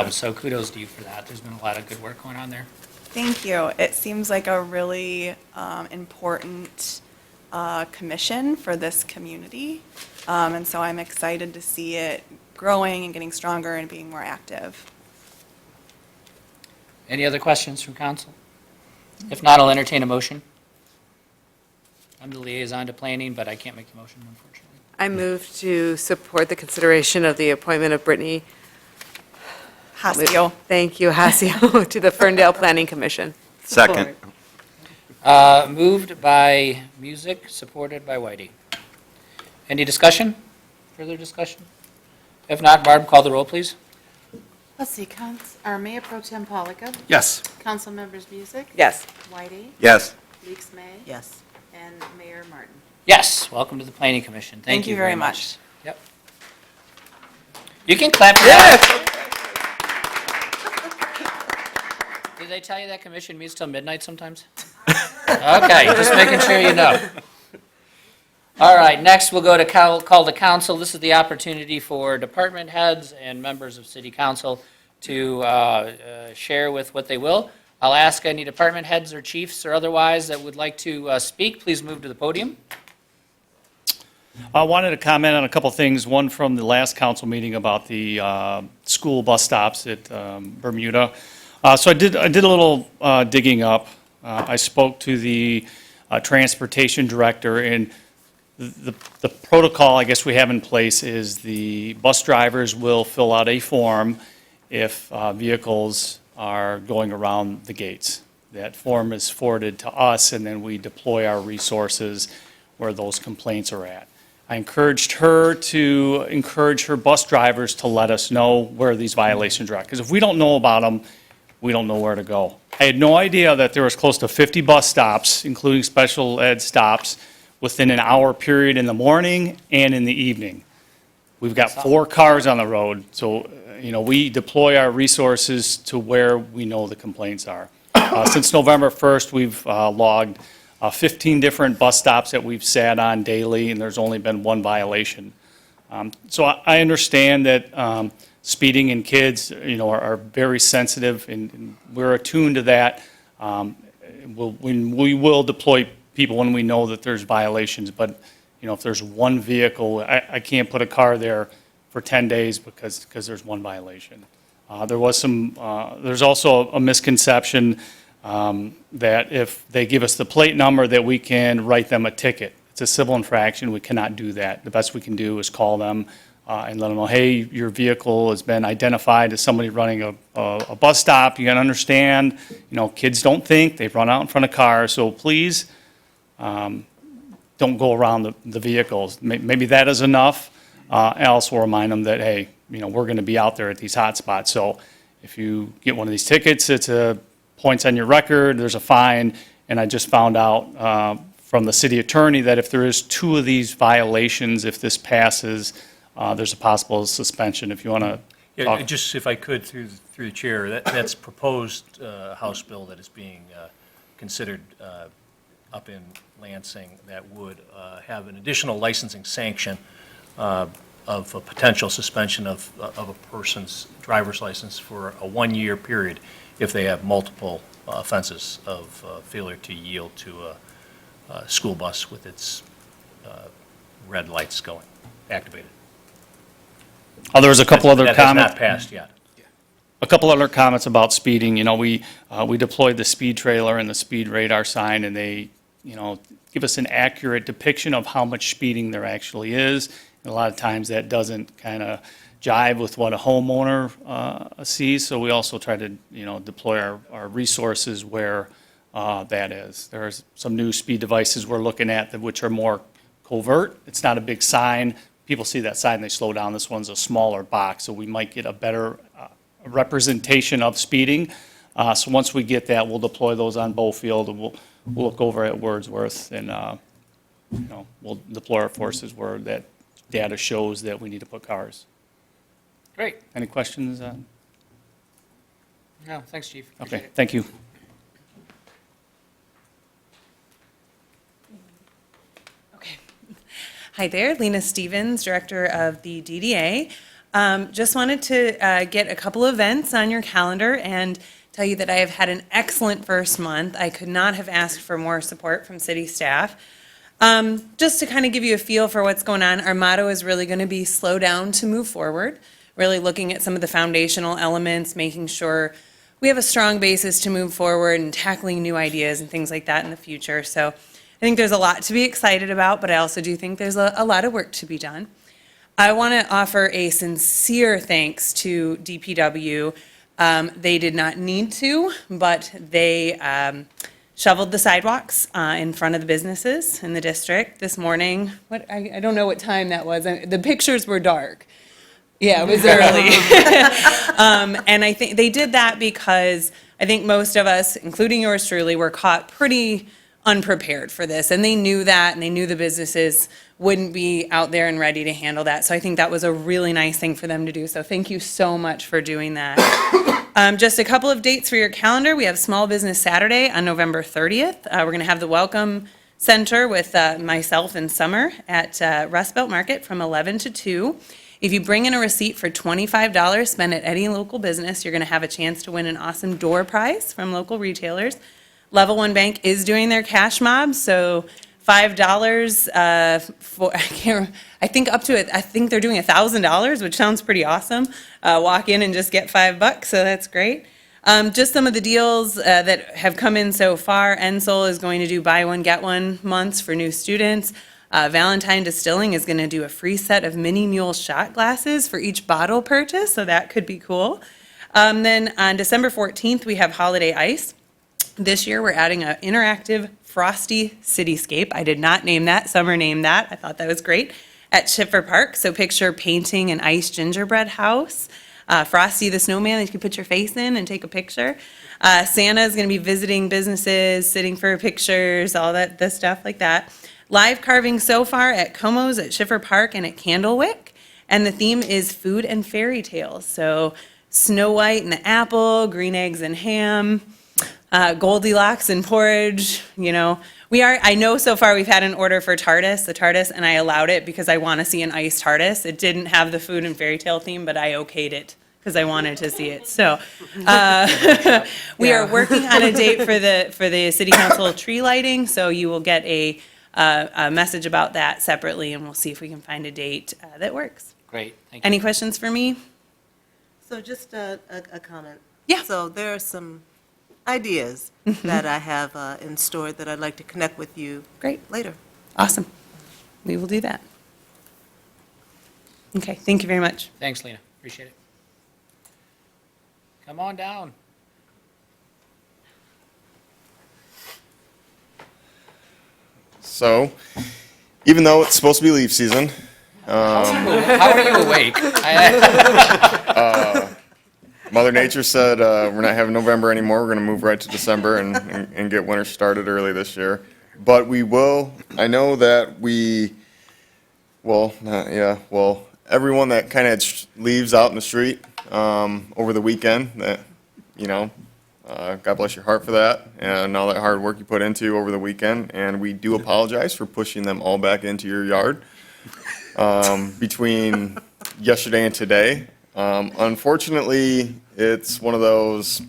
So kudos to you for that. There's been a lot of good work going on there. Thank you. It seems like a really important commission for this community. And so I'm excited to see it growing and getting stronger and being more active. Any other questions from council? If not, I'll entertain a motion. I'm the liaison to planning, but I can't make the motion, unfortunately. I move to support the consideration of the appointment of Brittany Hoskew. Thank you, Hoskew, to the Ferndale Planning Commission. Second. Moved by Music, supported by Whitey. Any discussion? Further discussion? If not, Barb, call the roll, please. Let's see, Mayor Pro Tem Polika, Yes. Councilmembers Music, Yes. Whiting, Yes. Leaks May, Yes. and Mayor Martin. Yes, welcome to the Planning Commission. Thank you very much. Yep. You can clap for that. Did they tell you that commission meets till midnight sometimes? Okay, just making sure you know. All right, next we'll go to call to council. This is the opportunity for department heads and members of city council to share with what they will. I'll ask any department heads or chiefs or otherwise that would like to speak, please move to the podium. I wanted to comment on a couple things, one from the last council meeting about the school bus stops at Bermuda. So I did a little digging up. I spoke to the transportation director, and the protocol I guess we have in place is the bus drivers will fill out a form if vehicles are going around the gates. That form is forwarded to us, and then we deploy our resources where those complaints are at. I encouraged her to encourage her bus drivers to let us know where these violations are at, because if we don't know about them, we don't know where to go. I had no idea that there was close to 50 bus stops, including special ed stops, within an hour period in the morning and in the evening. We've got 4 cars on the road, so, we deploy our resources to where we know the complaints are. Since November 1st, we've logged 15 different bus stops that we've sat on daily, and there's only been 1 violation. So I understand that speeding and kids, are very sensitive, and we're attuned to that. We will deploy people when we know that there's violations, but, if there's 1 vehicle, I can't put a car there for 10 days because there's 1 violation. There's also a misconception that if they give us the plate number that we can write them a ticket. It's a civil infraction. We cannot do that. The best we can do is call them and let them know, hey, your vehicle has been identified as somebody running a bus stop. You got to understand, kids don't think. They've run out in front of cars. So please don't go around the vehicles. Maybe that is enough. Else we'll remind them that, hey, we're going to be out there at these hot spots. So if you get one of these tickets, it's points on your record, there's a fine. And I just found out from the city attorney that if there is 2 of these violations, if this passes, there's a possible suspension. If you want to Yeah, just if I could, through the chair, that's proposed House bill that is being considered up in Lansing that would have an additional licensing sanction of a potential suspension of a person's driver's license for a 1-year period if they have multiple offenses of failure to yield to a school bus with its red lights going, activated. There was a couple other comments. That has not passed yet. A couple other comments about speeding. We deployed the speed trailer and the speed radar sign, and they, give us an accurate depiction of how much speeding there actually is. And a lot of times that doesn't kind of jive with what a homeowner sees. So we also try to, deploy our resources where that is. There's some new speed devices we're looking at which are more covert. It's not a big sign. People see that sign, they slow down. This one's a smaller box, so we might get a better representation of speeding. So once we get that, we'll deploy those on Beaufield, and we'll look over at Wordsworth, and we'll deploy our forces where that data shows that we need to put cars. Great. Any questions? No, thanks, Chief. Appreciate Okay, it. thank you. Hi there, Lena Stevens, Director of the DDA. Just wanted to get a couple events on your calendar and tell you that I have had an excellent first month. I could not have asked for more support from city staff. Just to kind of give you a feel for what's going on, our motto is really going to be slow down to move forward, really looking at some of the foundational elements, making sure we have a strong basis to move forward and tackling new ideas and things like that in the future. So I think there's a lot to be excited about, but I also do think there's a lot of work to be done. I want to offer a sincere thanks to DPW. They did not need to, but they shoveled the sidewalks in front of the businesses in the district this morning. I don't know what time that was. The pictures were dark. Yeah, it was early. And I think they did that because I think most of us, including yours truly, were caught pretty unprepared for this, and they knew that, and they knew the businesses wouldn't be out there and ready to handle that. So I think that was a really nice thing for them to do. So thank you so much for doing that. Just a couple of dates for your calendar. We have Small Business Saturday on November 30th. We're going to have the Welcome Center with myself and Summer at Rust Belt Market from 11 to 2. If you bring in a receipt for $25 spent at any local business, you're going to have a chance to win an awesome door prize from local retailers. Level One Bank is doing their cash mob, so $5 for, I think they're doing $1,000, which sounds pretty awesome. Walk in and just get $5, so that's great. Just some of the deals that have come in so far. Ensol is going to do buy one, get one months for new students. Valentine Distilling is going to do a free set of mini mule shot glasses for each bottle purchase, so that could be cool. Then on December 14th, we have Holiday Ice. This year, we're adding an interactive Frosty Cityscape. I did not name that. Summer named that. I thought that was great. At Schiffer Park, so picture painting an ice gingerbread house. Frosty the snowman that you can put your face in and take a picture. Santa is going to be visiting businesses, sitting for pictures, all the stuff like that. Live carving so far at Como's, at Schiffer Park, and at Candlewick. And the theme is food and fairy tales. So Snow White and the apple, green eggs and ham. Goldilocks and porridge, I know so far we've had an order for the TARDIS, and I allowed it because I want to see an iced TARDIS. It didn't have the food and fairy tale theme, but I okayed it because I wanted to see it. So we are working on a date for the city council tree lighting, so you will get a message about that separately, and we'll see if we can find a date that works. Great, thank you. Any questions for me? So just a comment. Yeah. So there are some ideas that I have in store that I'd like to connect with you Great. later. Awesome. we will do that. Okay, thank you very much. Thanks, Lena. Appreciate it. Come on down. So, even though it's supposed to be leaf season, How are you awake? Mother Nature said we're not having November anymore. We're going to move right to December and get winter started early this year. But we will. I know that we. Well, everyone that kind of leaves out in the street over the weekend. That God bless your heart for that and all that hard work you put into over the weekend. And we do apologize for pushing them all back into your yard between yesterday and today. Unfortunately, it's one of those,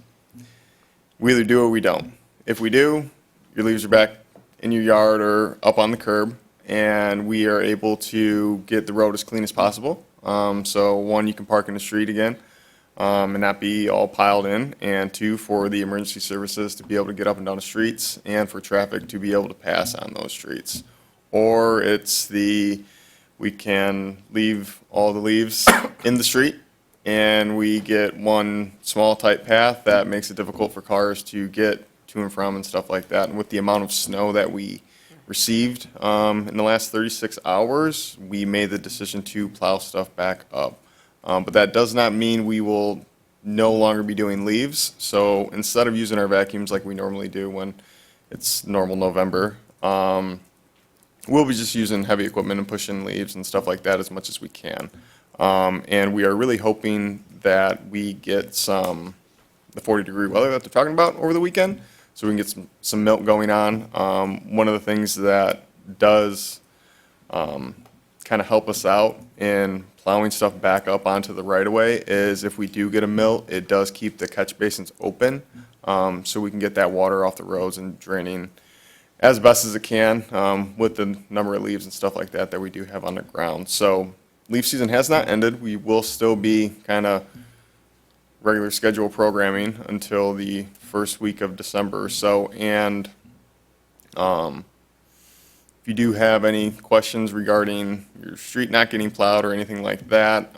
we either do or we don't. If we do, your leaves are back in your yard or up on the curb, and we are able to get the road as clean as possible. So one, you can park in the street again and not be all piled in, and two, for the emergency services to be able to get up and down the streets and for traffic to be able to pass on those streets. Or it's we can leave all the leaves in the street, and we get one small tight path that makes it difficult for cars to get to and from and stuff like that. And with the amount of snow that we received in the last 36 hours, we made the decision to plow stuff back up. But that does not mean we will no longer be doing leaves. So instead of using our vacuums like we normally do when it's normal November, we'll be just using heavy equipment and pushing leaves and stuff like that as much as we can. And we are really hoping that we get the 40-degree weather that they're talking about over the weekend, so we can get some melt going on. One of the things that does kind of help us out in plowing stuff back up onto the right-of-way is if we do get a melt, it does keep the catch basins open, so we can get that water off the roads and draining as best as it can with the number of leaves and stuff like that that we do have on the ground. So leaf season has not ended. We will still be kind of regular schedule programming until the first week of December or so. And if you do have any questions regarding your street not getting plowed or anything like that,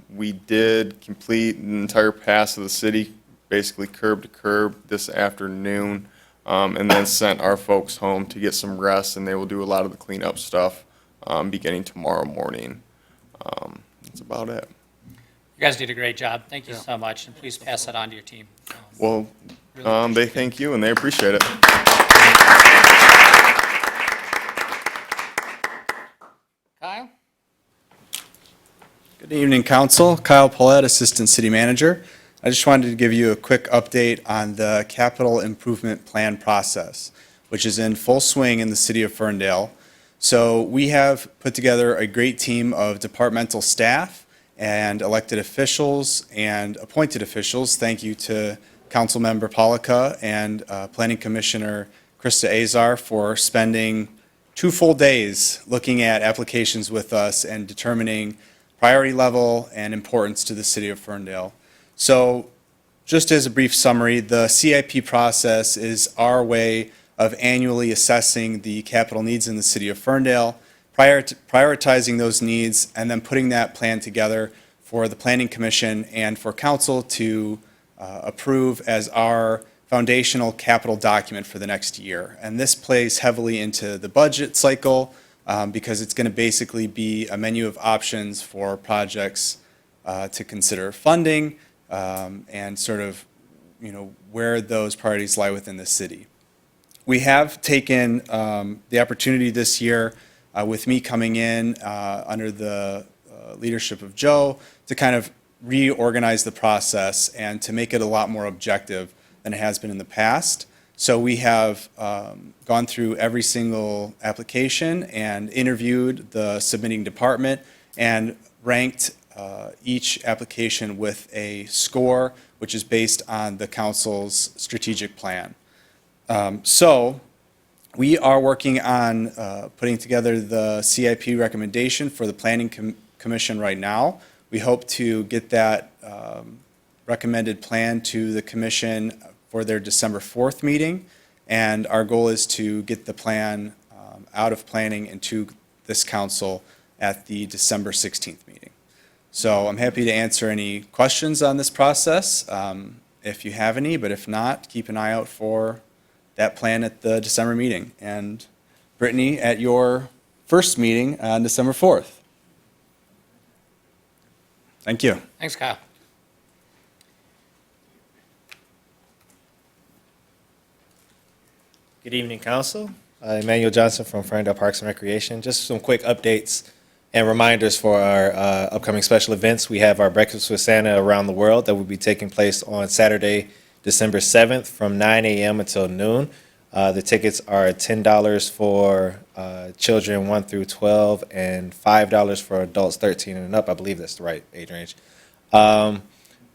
we did complete an entire pass of the city, basically curb to curb this afternoon, and then sent our folks home to get some rest, and they will do a lot of the cleanup stuff beginning tomorrow morning. That's about it. You guys did a great job. Thank you so much, and please pass that on to your team. Well, they thank you, and they appreciate it. Kyle? Good evening, Council. Kyle Paulette, Assistant City Manager. I just wanted to give you a quick update on the capital improvement plan process, which is in full swing in the city of Ferndale. So we have put together a great team of departmental staff and elected officials and appointed officials. Thank you to Councilmember Polika and Planning Commissioner Krista Azar for spending 2 full days looking at applications with us and determining priority level and importance to the city of Ferndale. So just as a brief summary, the CIP process is our way of annually assessing the capital needs in the city of Ferndale, prioritizing those needs, and then putting that plan together for the Planning Commission and for Council to approve as our foundational capital document for the next year. And this plays heavily into the budget cycle because it's going to basically be a menu of options for projects to consider funding and sort of, where those priorities lie within the city. We have taken the opportunity this year with me coming in under the leadership of Joe to kind of reorganize the process and to make it a lot more objective than it has been in the past. So we have gone through every single application and interviewed the submitting department and ranked each application with a score which is based on the council's strategic plan. So we are working on putting together the CIP recommendation for the Planning Commission right now. We hope to get that recommended plan to the commission for their December 4th meeting. And our goal is to get the plan out of planning into this council at the December 16th meeting. So I'm happy to answer any questions on this process if you have any, but if not, keep an eye out for that plan at the December meeting. And Brittany, at your first meeting on December 4th. Thank you. Thanks, Kyle. Good evening, Council. Emmanuel Johnson from Ferndale Parks and Recreation. Just some quick updates and reminders for our upcoming special events. We have our Breakfast with Santa around the world that will be taking place on Saturday, December 7th from 9 a.m. until noon. The tickets are $10 for children 1 through 12 and $5 for adults 13 and up. I believe that's the right age range.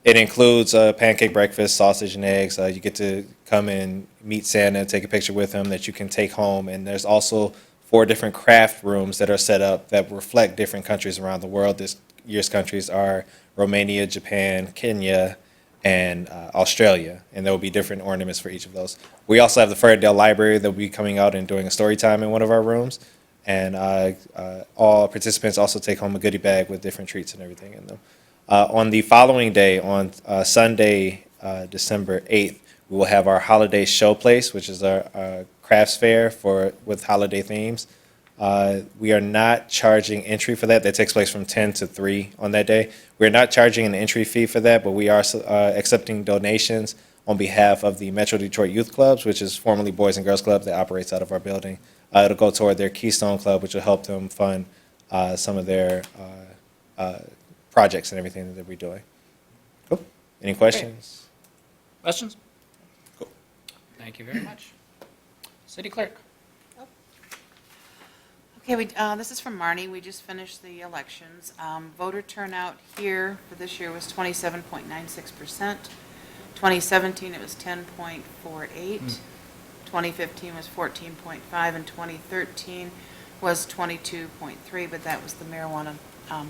It includes a pancake breakfast, sausage and eggs. You get to come and meet Santa, take a picture with him that you can take home. And there's also 4 different craft rooms that are set up that reflect different countries around the world. This year's countries are Romania, Japan, Kenya, and Australia. And there will be different ornaments for each of those. We also have the Ferndale Library that will be coming out and doing a story time in one of our rooms. And all participants also take home a goodie bag with different treats and everything in them. On the following day, on Sunday, December 8th, we will have our holiday showplace, which is our crafts fair with holiday themes. We are not charging entry for that. That takes place from 10 to 3 on that day. We're not charging an entry fee for that, but we are accepting donations on behalf of the Metro Detroit Youth Clubs, which is formerly Boys and Girls Club that operates out of our building. It'll go toward their Keystone Club, which will help them fund some of their projects and everything that we're doing. Cool. Any questions? Questions? Cool. Thank you very much. City Clerk. Okay, this is from Marnie. We just finished the elections. Voter turnout here for this year was 27.96%. 2017, it was 10.48. 2015 was 14.5, and 2013 was 22.3, but that was the marijuana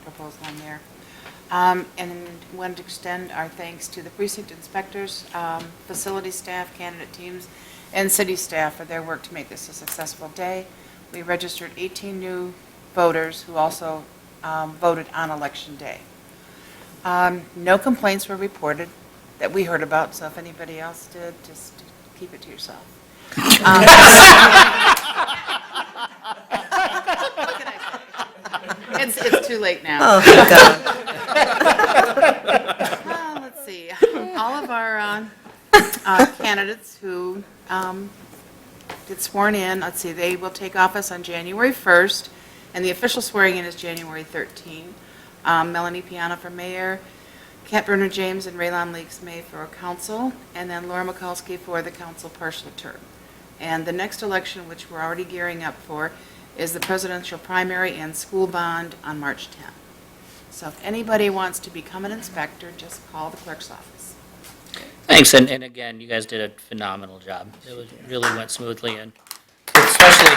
proposal on there. And wanted to extend our thanks to the precinct inspectors, facility staff, candidate teams, and city staff for their work to make this a successful day. We registered 18 new voters who also voted on election day. No complaints were reported that we heard about, so if anybody else did, just keep it to yourself. What can I say? It's too late now. Oh, thank God. Let's see. All of our candidates who get sworn in, let's see, they will take office on January 1st, and the official swearing in is January 13th. Melanie Piana for mayor, Kat Burner James and Raylon Leaks May for council, and then Laura Mikulski for the council partial term. And the next election, which we're already gearing up for, is the presidential primary and school bond on March 10th. So if anybody wants to become an inspector, just call the clerk's office. Thanks, and again, you guys did a phenomenal job. It really went smoothly, and especially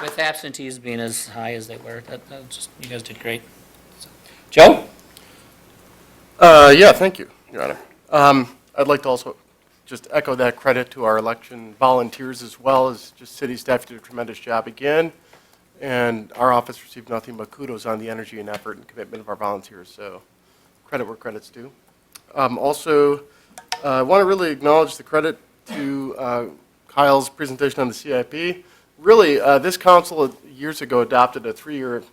with absentees being as high as they were, that just, you guys did great. So, Joe? Yeah, thank you, Your Honor. I'd like to also just echo that credit to our election volunteers as well as just city staff did a tremendous job again. And our office received nothing but kudos on the energy and effort and commitment of our volunteers. So credit where credit's due. Also, I want to really acknowledge the credit to Kyle's presentation on the CIP. Really, this council years ago adopted a 3-year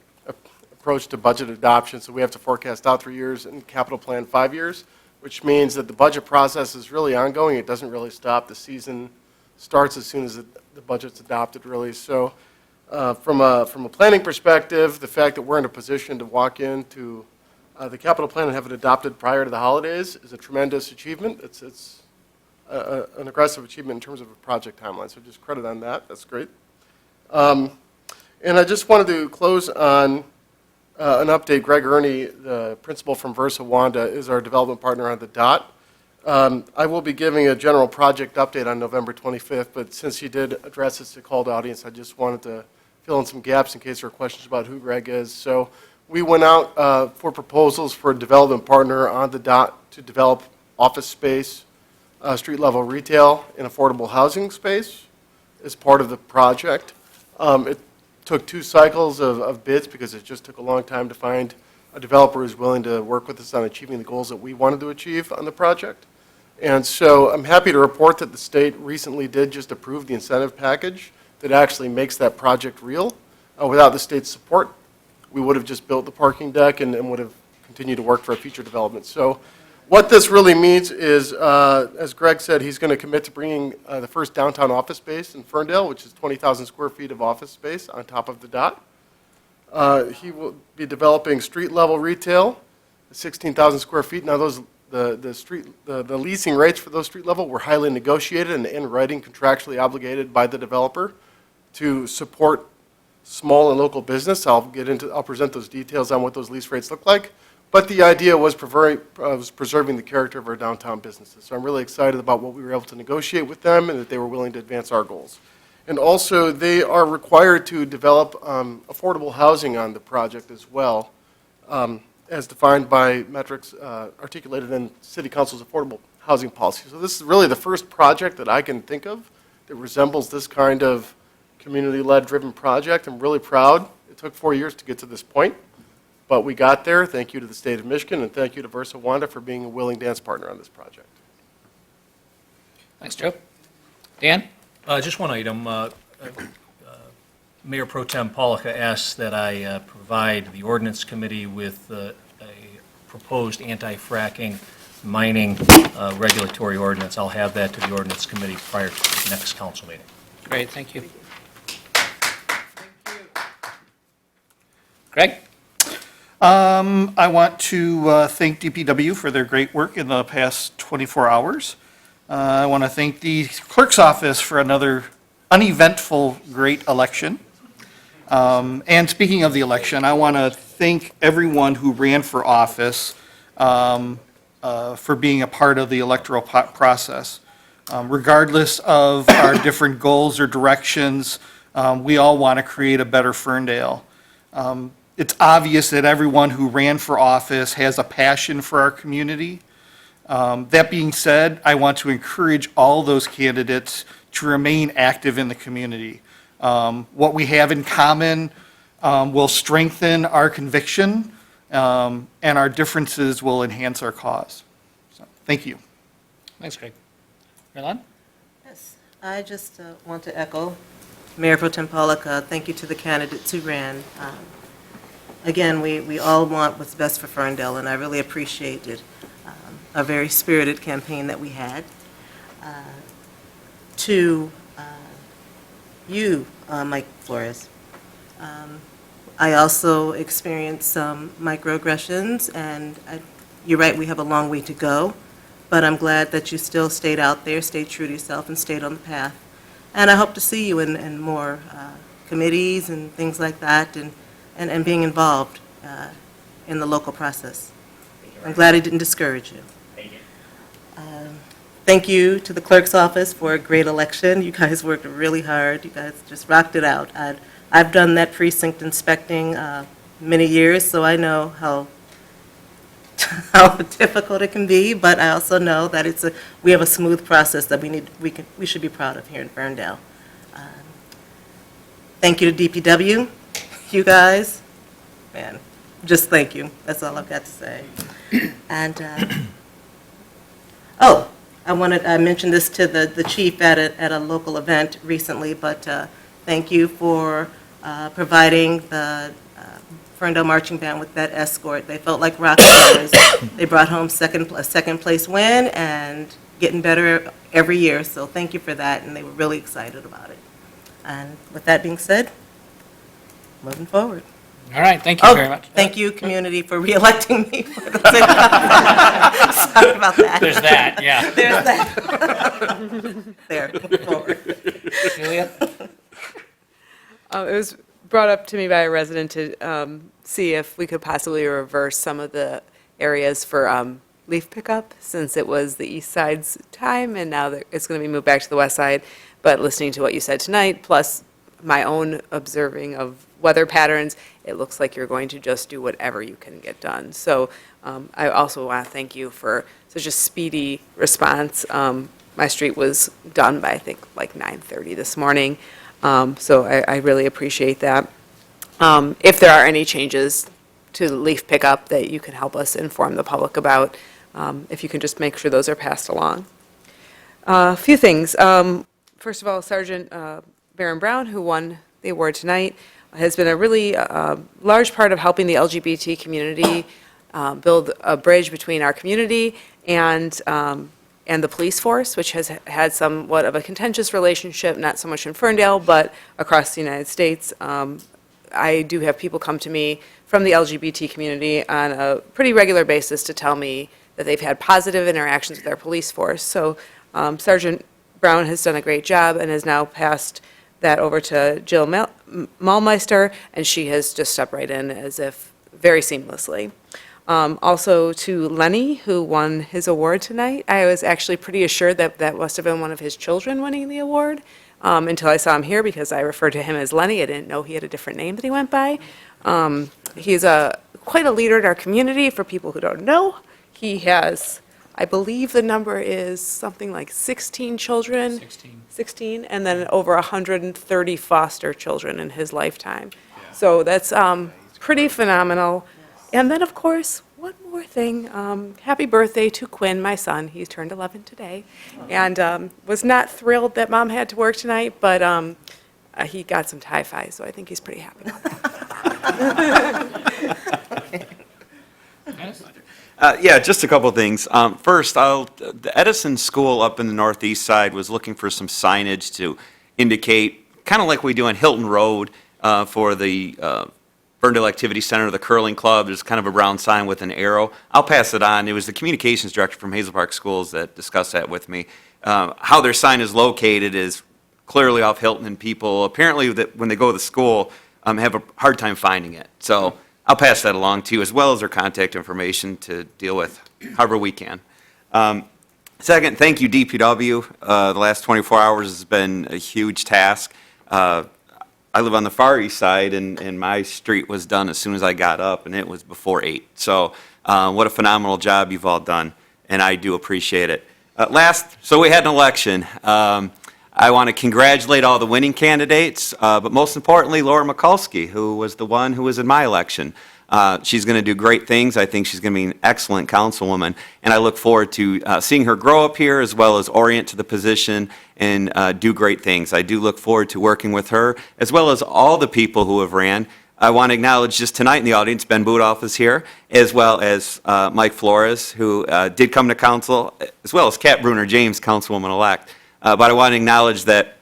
approach to budget adoption, so we have to forecast out 3 years and capital plan 5 years, which means that the budget process is really ongoing. It doesn't really stop. The season starts as soon as the budget's adopted, really. So from a planning perspective, the fact that we're in a position to walk into the capital plan and have it adopted prior to the holidays is a tremendous achievement. It's an aggressive achievement in terms of a project timeline, so just credit on that. That's great. And I just wanted to close on an update. Greg Ernie, the principal from Versa Wanda, is our development partner on the DOT. I will be giving a general project update on November 25th, but since he did address this to called audience, I just wanted to fill in some gaps in case there are questions about who Greg is. So we went out for proposals for a development partner on the DOT to develop office space, street-level retail, and affordable housing space as part of the project. It took 2 cycles of bids because it just took a long time to find a developer who's willing to work with us on achieving the goals that we wanted to achieve on the project. And so I'm happy to report that the state recently did just approve the incentive package that actually makes that project real. Without the state's support, we would have just built the parking deck and would have continued to work for a future development. So what this really means is, as Greg said, he's going to commit to bringing the first downtown office space in Ferndale, which is 20,000 square feet of office space on top of the dot. He will be developing street-level retail, 16,000 square feet. Now, the leasing rates for those street level were highly negotiated and in writing, contractually obligated by the developer to support small and local business. I'll present those details on what those lease rates look like. But the idea was preserving the character of our downtown businesses. So I'm really excited about what we were able to negotiate with them and that they were willing to advance our goals. And also, they are required to develop affordable housing on the project as well, as defined by metrics articulated in City Council's affordable housing policy. So this is really the first project that I can think of that resembles this kind of community-led driven project. I'm really proud. It took 4 years to get to this point, but we got there. Thank you to the state of Michigan, and thank you to Versa Wanda for being a willing dance partner on this project. Thanks, Joe. Dan? Just one item. Mayor Pro Tem Polika asked that I provide the ordinance committee with a proposed anti-fracking mining regulatory ordinance. I'll have that to the ordinance committee prior to the next council meeting. Great, thank you. Greg? I want to thank DPW for their great work in the past 24 hours. I want to thank the clerk's office for another uneventful, great election. And speaking of the election, I want to thank everyone who ran for office for being a part of the electoral process. Regardless of our different goals or directions, we all want to create a better Ferndale. It's obvious that everyone who ran for office has a passion for our community. That being said, I want to encourage all those candidates to remain active in the community. What we have in common will strengthen our conviction, and our differences will enhance our cause. So, thank you. Thanks, Greg. Marlon? Yes, I just want to echo Mayor Pro Tem Polika. Thank you to the candidates who ran. Again, we all want what's best for Ferndale, and I really appreciated a very spirited campaign that we had. To you, Mike Flores, I also experienced some microaggressions, and you're right, we have a long way to go, but I'm glad that you still stayed out there, stayed true to yourself, and stayed on the path. And I hope to see you in more committees and things like that, and being involved in the local process. I'm glad it didn't discourage you. Thank you to the clerk's office for a great election. You guys worked really hard. You guys just rocked it out. I've done that precinct inspecting many years, so I know how difficult it can be, but I also know that we have a smooth process that we should be proud of here in Ferndale. Thank you to DPW, you guys. Man, just thank you. That's all I've got to say. And I mentioned this to the chief at a local event recently, but thank you for providing the Ferndale Marching Band with that escort. They felt like rock stars. They brought home a second place win and getting better every year, so thank you for that, and they were really excited about it. And with that being said, moving forward. All right, thank you very much. Thank you, community, for re-electing me for the city council. Sorry about that. There's that, yeah. There's that. There, moving forward. Julia? It was brought up to me by a resident to see if we could possibly reverse some of the areas for leaf pickup, since it was the east side's time, and now that it's going to be moved back to the west side. But listening to what you said tonight, plus my own observing of weather patterns, it looks like you're going to just do whatever you can get done. So I also want to thank you for such a speedy response my street was done by, I think, like 9:30 this morning. So I really appreciate that. If there are any changes to leaf pickup that you can help us inform the public about, if you can just make sure those are passed along. A few things. First of all, Sergeant Baron Brown, who won the award tonight, has been a really large part of helping the LGBT community build a bridge between our community and the police force, which has had somewhat of a contentious relationship, not so much in Ferndale, but across the United States. I do have people come to me from the LGBT community on a pretty regular basis to tell me that they've had positive interactions with their police force. So Sergeant Brown has done a great job and has now passed that over to Jill Malmeister, and she has just stepped right in as if very seamlessly. Also to Lenny, who won his award tonight. I was actually pretty assured that that must have been one of his children winning the award until I saw him here, because I referred to him as Lenny. I didn't know he had a different name that he went by. He's quite a leader in our community. For people who don't know, he has, I believe the number is something like 16 children. 16, and then over 130 foster children in his lifetime. So that's pretty phenomenal. And then, of course, one more thing. Happy birthday to Quinn, my son. He's turned 11 today. And was not thrilled that Mom had to work tonight, but he got some Thai-fi, so I think he's pretty happy about that. Yeah, just a couple of things. First, the Edison School up in the northeast side was looking for some signage to indicate, kind of like we do on Hilton Road for the Ferndale Activity Center, the curling club. There's kind of a brown sign with an arrow. I'll pass it on. It was the communications director from Hazel Park Schools that discussed that with me. How their sign is located is clearly off Hilton, and people apparently that when they go to the school have a hard time finding it. So I'll pass that along to you, as well as their contact information to deal with however we can. Second, thank you, DPW. The last 24 hours has been a huge task. I live on the Far East Side, and my street was done as soon as I got up, and it was before 8. So what a phenomenal job you've all done, and I do appreciate it. So we had an election. I want to congratulate all the winning candidates, but most importantly, Laura Mikulski, who was the one who was in my election. She's going to do great things. I think she's going to be an excellent councilwoman, and I look forward to seeing her grow up here as well as orient to the position and do great things. I do look forward to working with her, as well as all the people who have ran. I want to acknowledge just tonight in the audience, Ben Budoff is here, as well as Mike Flores, who did come to council, as well as Kat Bruner-James, councilwoman-elect. But I want to acknowledge that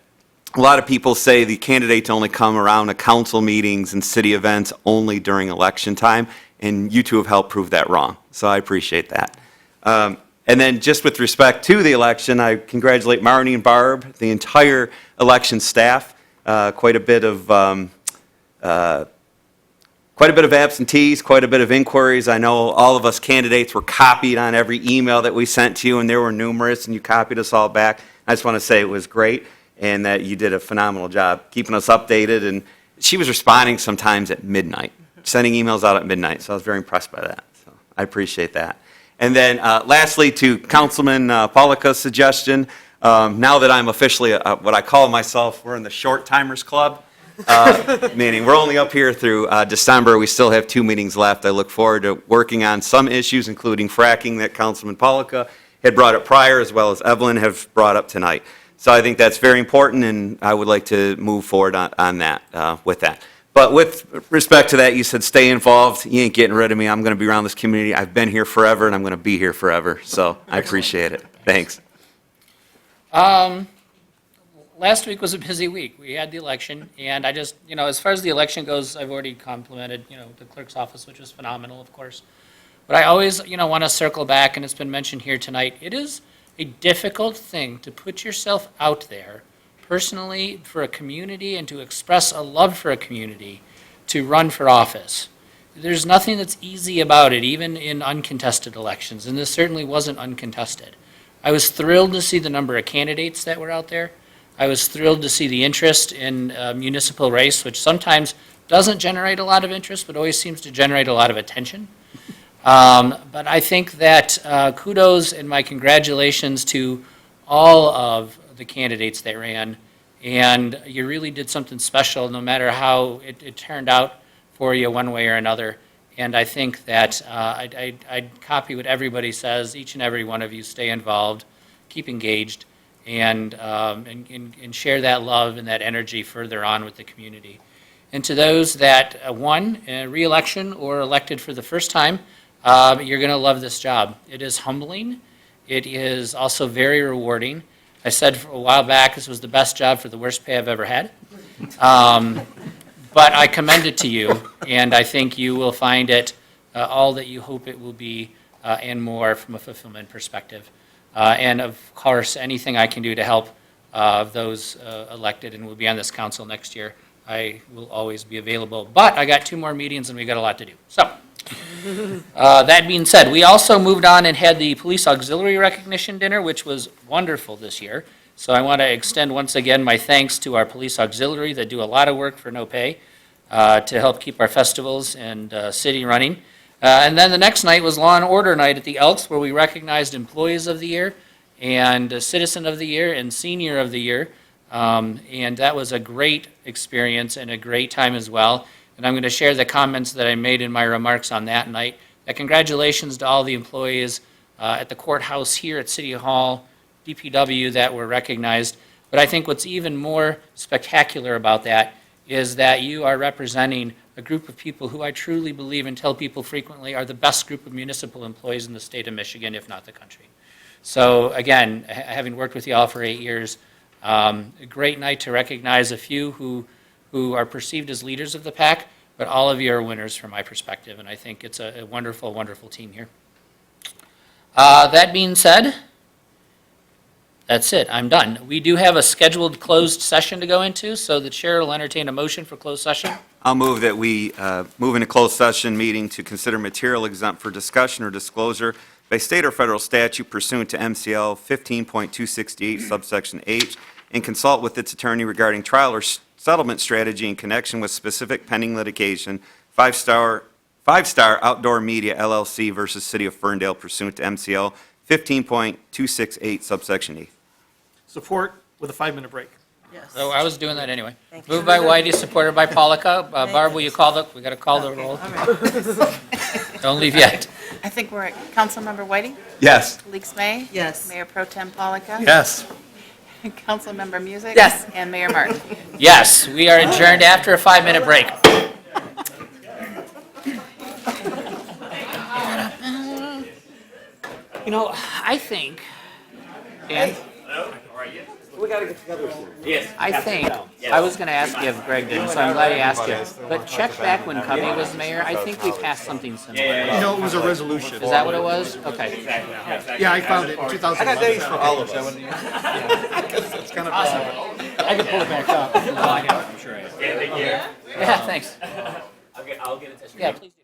a lot of people say the candidates only come around to council meetings and city events only during election time, and you two have helped prove that wrong. So I appreciate that. And then just with respect to the election, I congratulate Marnie and Barb, the entire election staff. Quite a bit of absentees, quite a bit of inquiries. I know all of us candidates were copied on every email that we sent to you, and there were numerous, and you copied us all back. I just want to say it was great, and that you did a phenomenal job keeping us updated. And she was responding sometimes at midnight, sending emails out at midnight, so I was very impressed by that. So I appreciate that. And then lastly, to Councilman Polika's suggestion, now that I'm officially what I call myself, we're in the short timers club, meaning we're only up here through December. We still have 2 meetings left. I look forward to working on some issues, including fracking that Councilman Polika had brought up prior, as well as Evelyn have brought up tonight. So I think that's very important, and I would like to move forward on that, with that. But with respect to that, you said stay involved. You ain't getting rid of me. I'm going to be around this community. I've been here forever, and I'm going to be here forever. So I appreciate it. Thanks. Last week was a busy week. We had the election, and I just, as far as the election goes, I've already complimented, the clerk's office, which was phenomenal, of course. But I always, want to circle back, and it's been mentioned here tonight. It is a difficult thing to put yourself out there personally for a community and to express a love for a community to run for office. There's nothing that's easy about it, even in uncontested elections, and this certainly wasn't uncontested. I was thrilled to see the number of candidates that were out there. I was thrilled to see the interest in municipal race, which sometimes doesn't generate a lot of interest, but always seems to generate a lot of attention. But I think that kudos and my congratulations to all of the candidates that ran, and you really did something special, no matter how it turned out for you one way or another. And I think that I'd copy what everybody says. Each and every one of you stay involved, keep engaged, and share that love and that energy further on with the community. And to those that won re-election or elected for the first time, you're going to love this job. It is humbling. It is also very rewarding. I said for a while back this was the best job for the worst pay I've ever had. But I commend it to you, and I think you will find it all that you hope it will be and more from a fulfillment perspective. And of course, anything I can do to help those elected and will be on this council next year, I will always be available. But I got 2 more meetings and we got a lot to do. So, that being said, we also moved on and had the Police Auxiliary Recognition Dinner, which was wonderful this year. So I want to extend once again my thanks to our police auxiliary that do a lot of work for no pay to help keep our festivals and city running. And then the next night was Law and Order Night at the Elks, where we recognized Employees of the Year and Citizen of the Year and Senior of the Year. And that was a great experience and a great time as well. And I'm going to share the comments that I made in my remarks on that night. Congratulations to all the employees at the courthouse here at City Hall, DPW that were recognized. But I think what's even more spectacular about that is that you are representing a group of people who I truly believe and tell people frequently are the best group of municipal employees in the state of Michigan, if not the country. So again, having worked with you all for 8 years, a great night to recognize a few who are perceived as leaders of the pack, but all of you are winners from my perspective, and I think it's a wonderful, wonderful team here. That being said, that's it. I'm done. We do have a scheduled closed session to go into, so the chair will entertain a motion for closed session. I'll move that we move into closed session meeting to consider material exempt for discussion or disclosure by state or federal statute pursuant to MCL 15.268 subsection H, and consult with its attorney regarding trial or settlement strategy in connection with specific pending litigation, Five Star Outdoor Media LLC versus City of Ferndale pursuant to MCL 15.268 subsection E. Support with a 5-minute break. Yes. So I was doing that anyway. Thank you. Moved by Whitey, supported by Polika. Barb, will you call we got to call the roll. Don't leave yet. I think we're at Councilmember Whiting, Yes. Leaks May. Yes. Mayor Pro Tem Polika. Yes. Councilmember Music. Yes. And Mayor Martin. Yes, we are adjourned after a 5-minute break. You know, I think, Dan, We gotta get together soon. Yes. I think, I was going to ask you if Greg didn't, so I'm glad you asked you. But check back when Cubby was mayor, I think we passed something similar. No, it was a resolution. Is that what it was? Okay. Yeah, I found it in 2011. I got days for all of us. It's kind of Awesome. I can pull it back up. Yeah, thanks. I'll get in touch with you. Yeah, please do.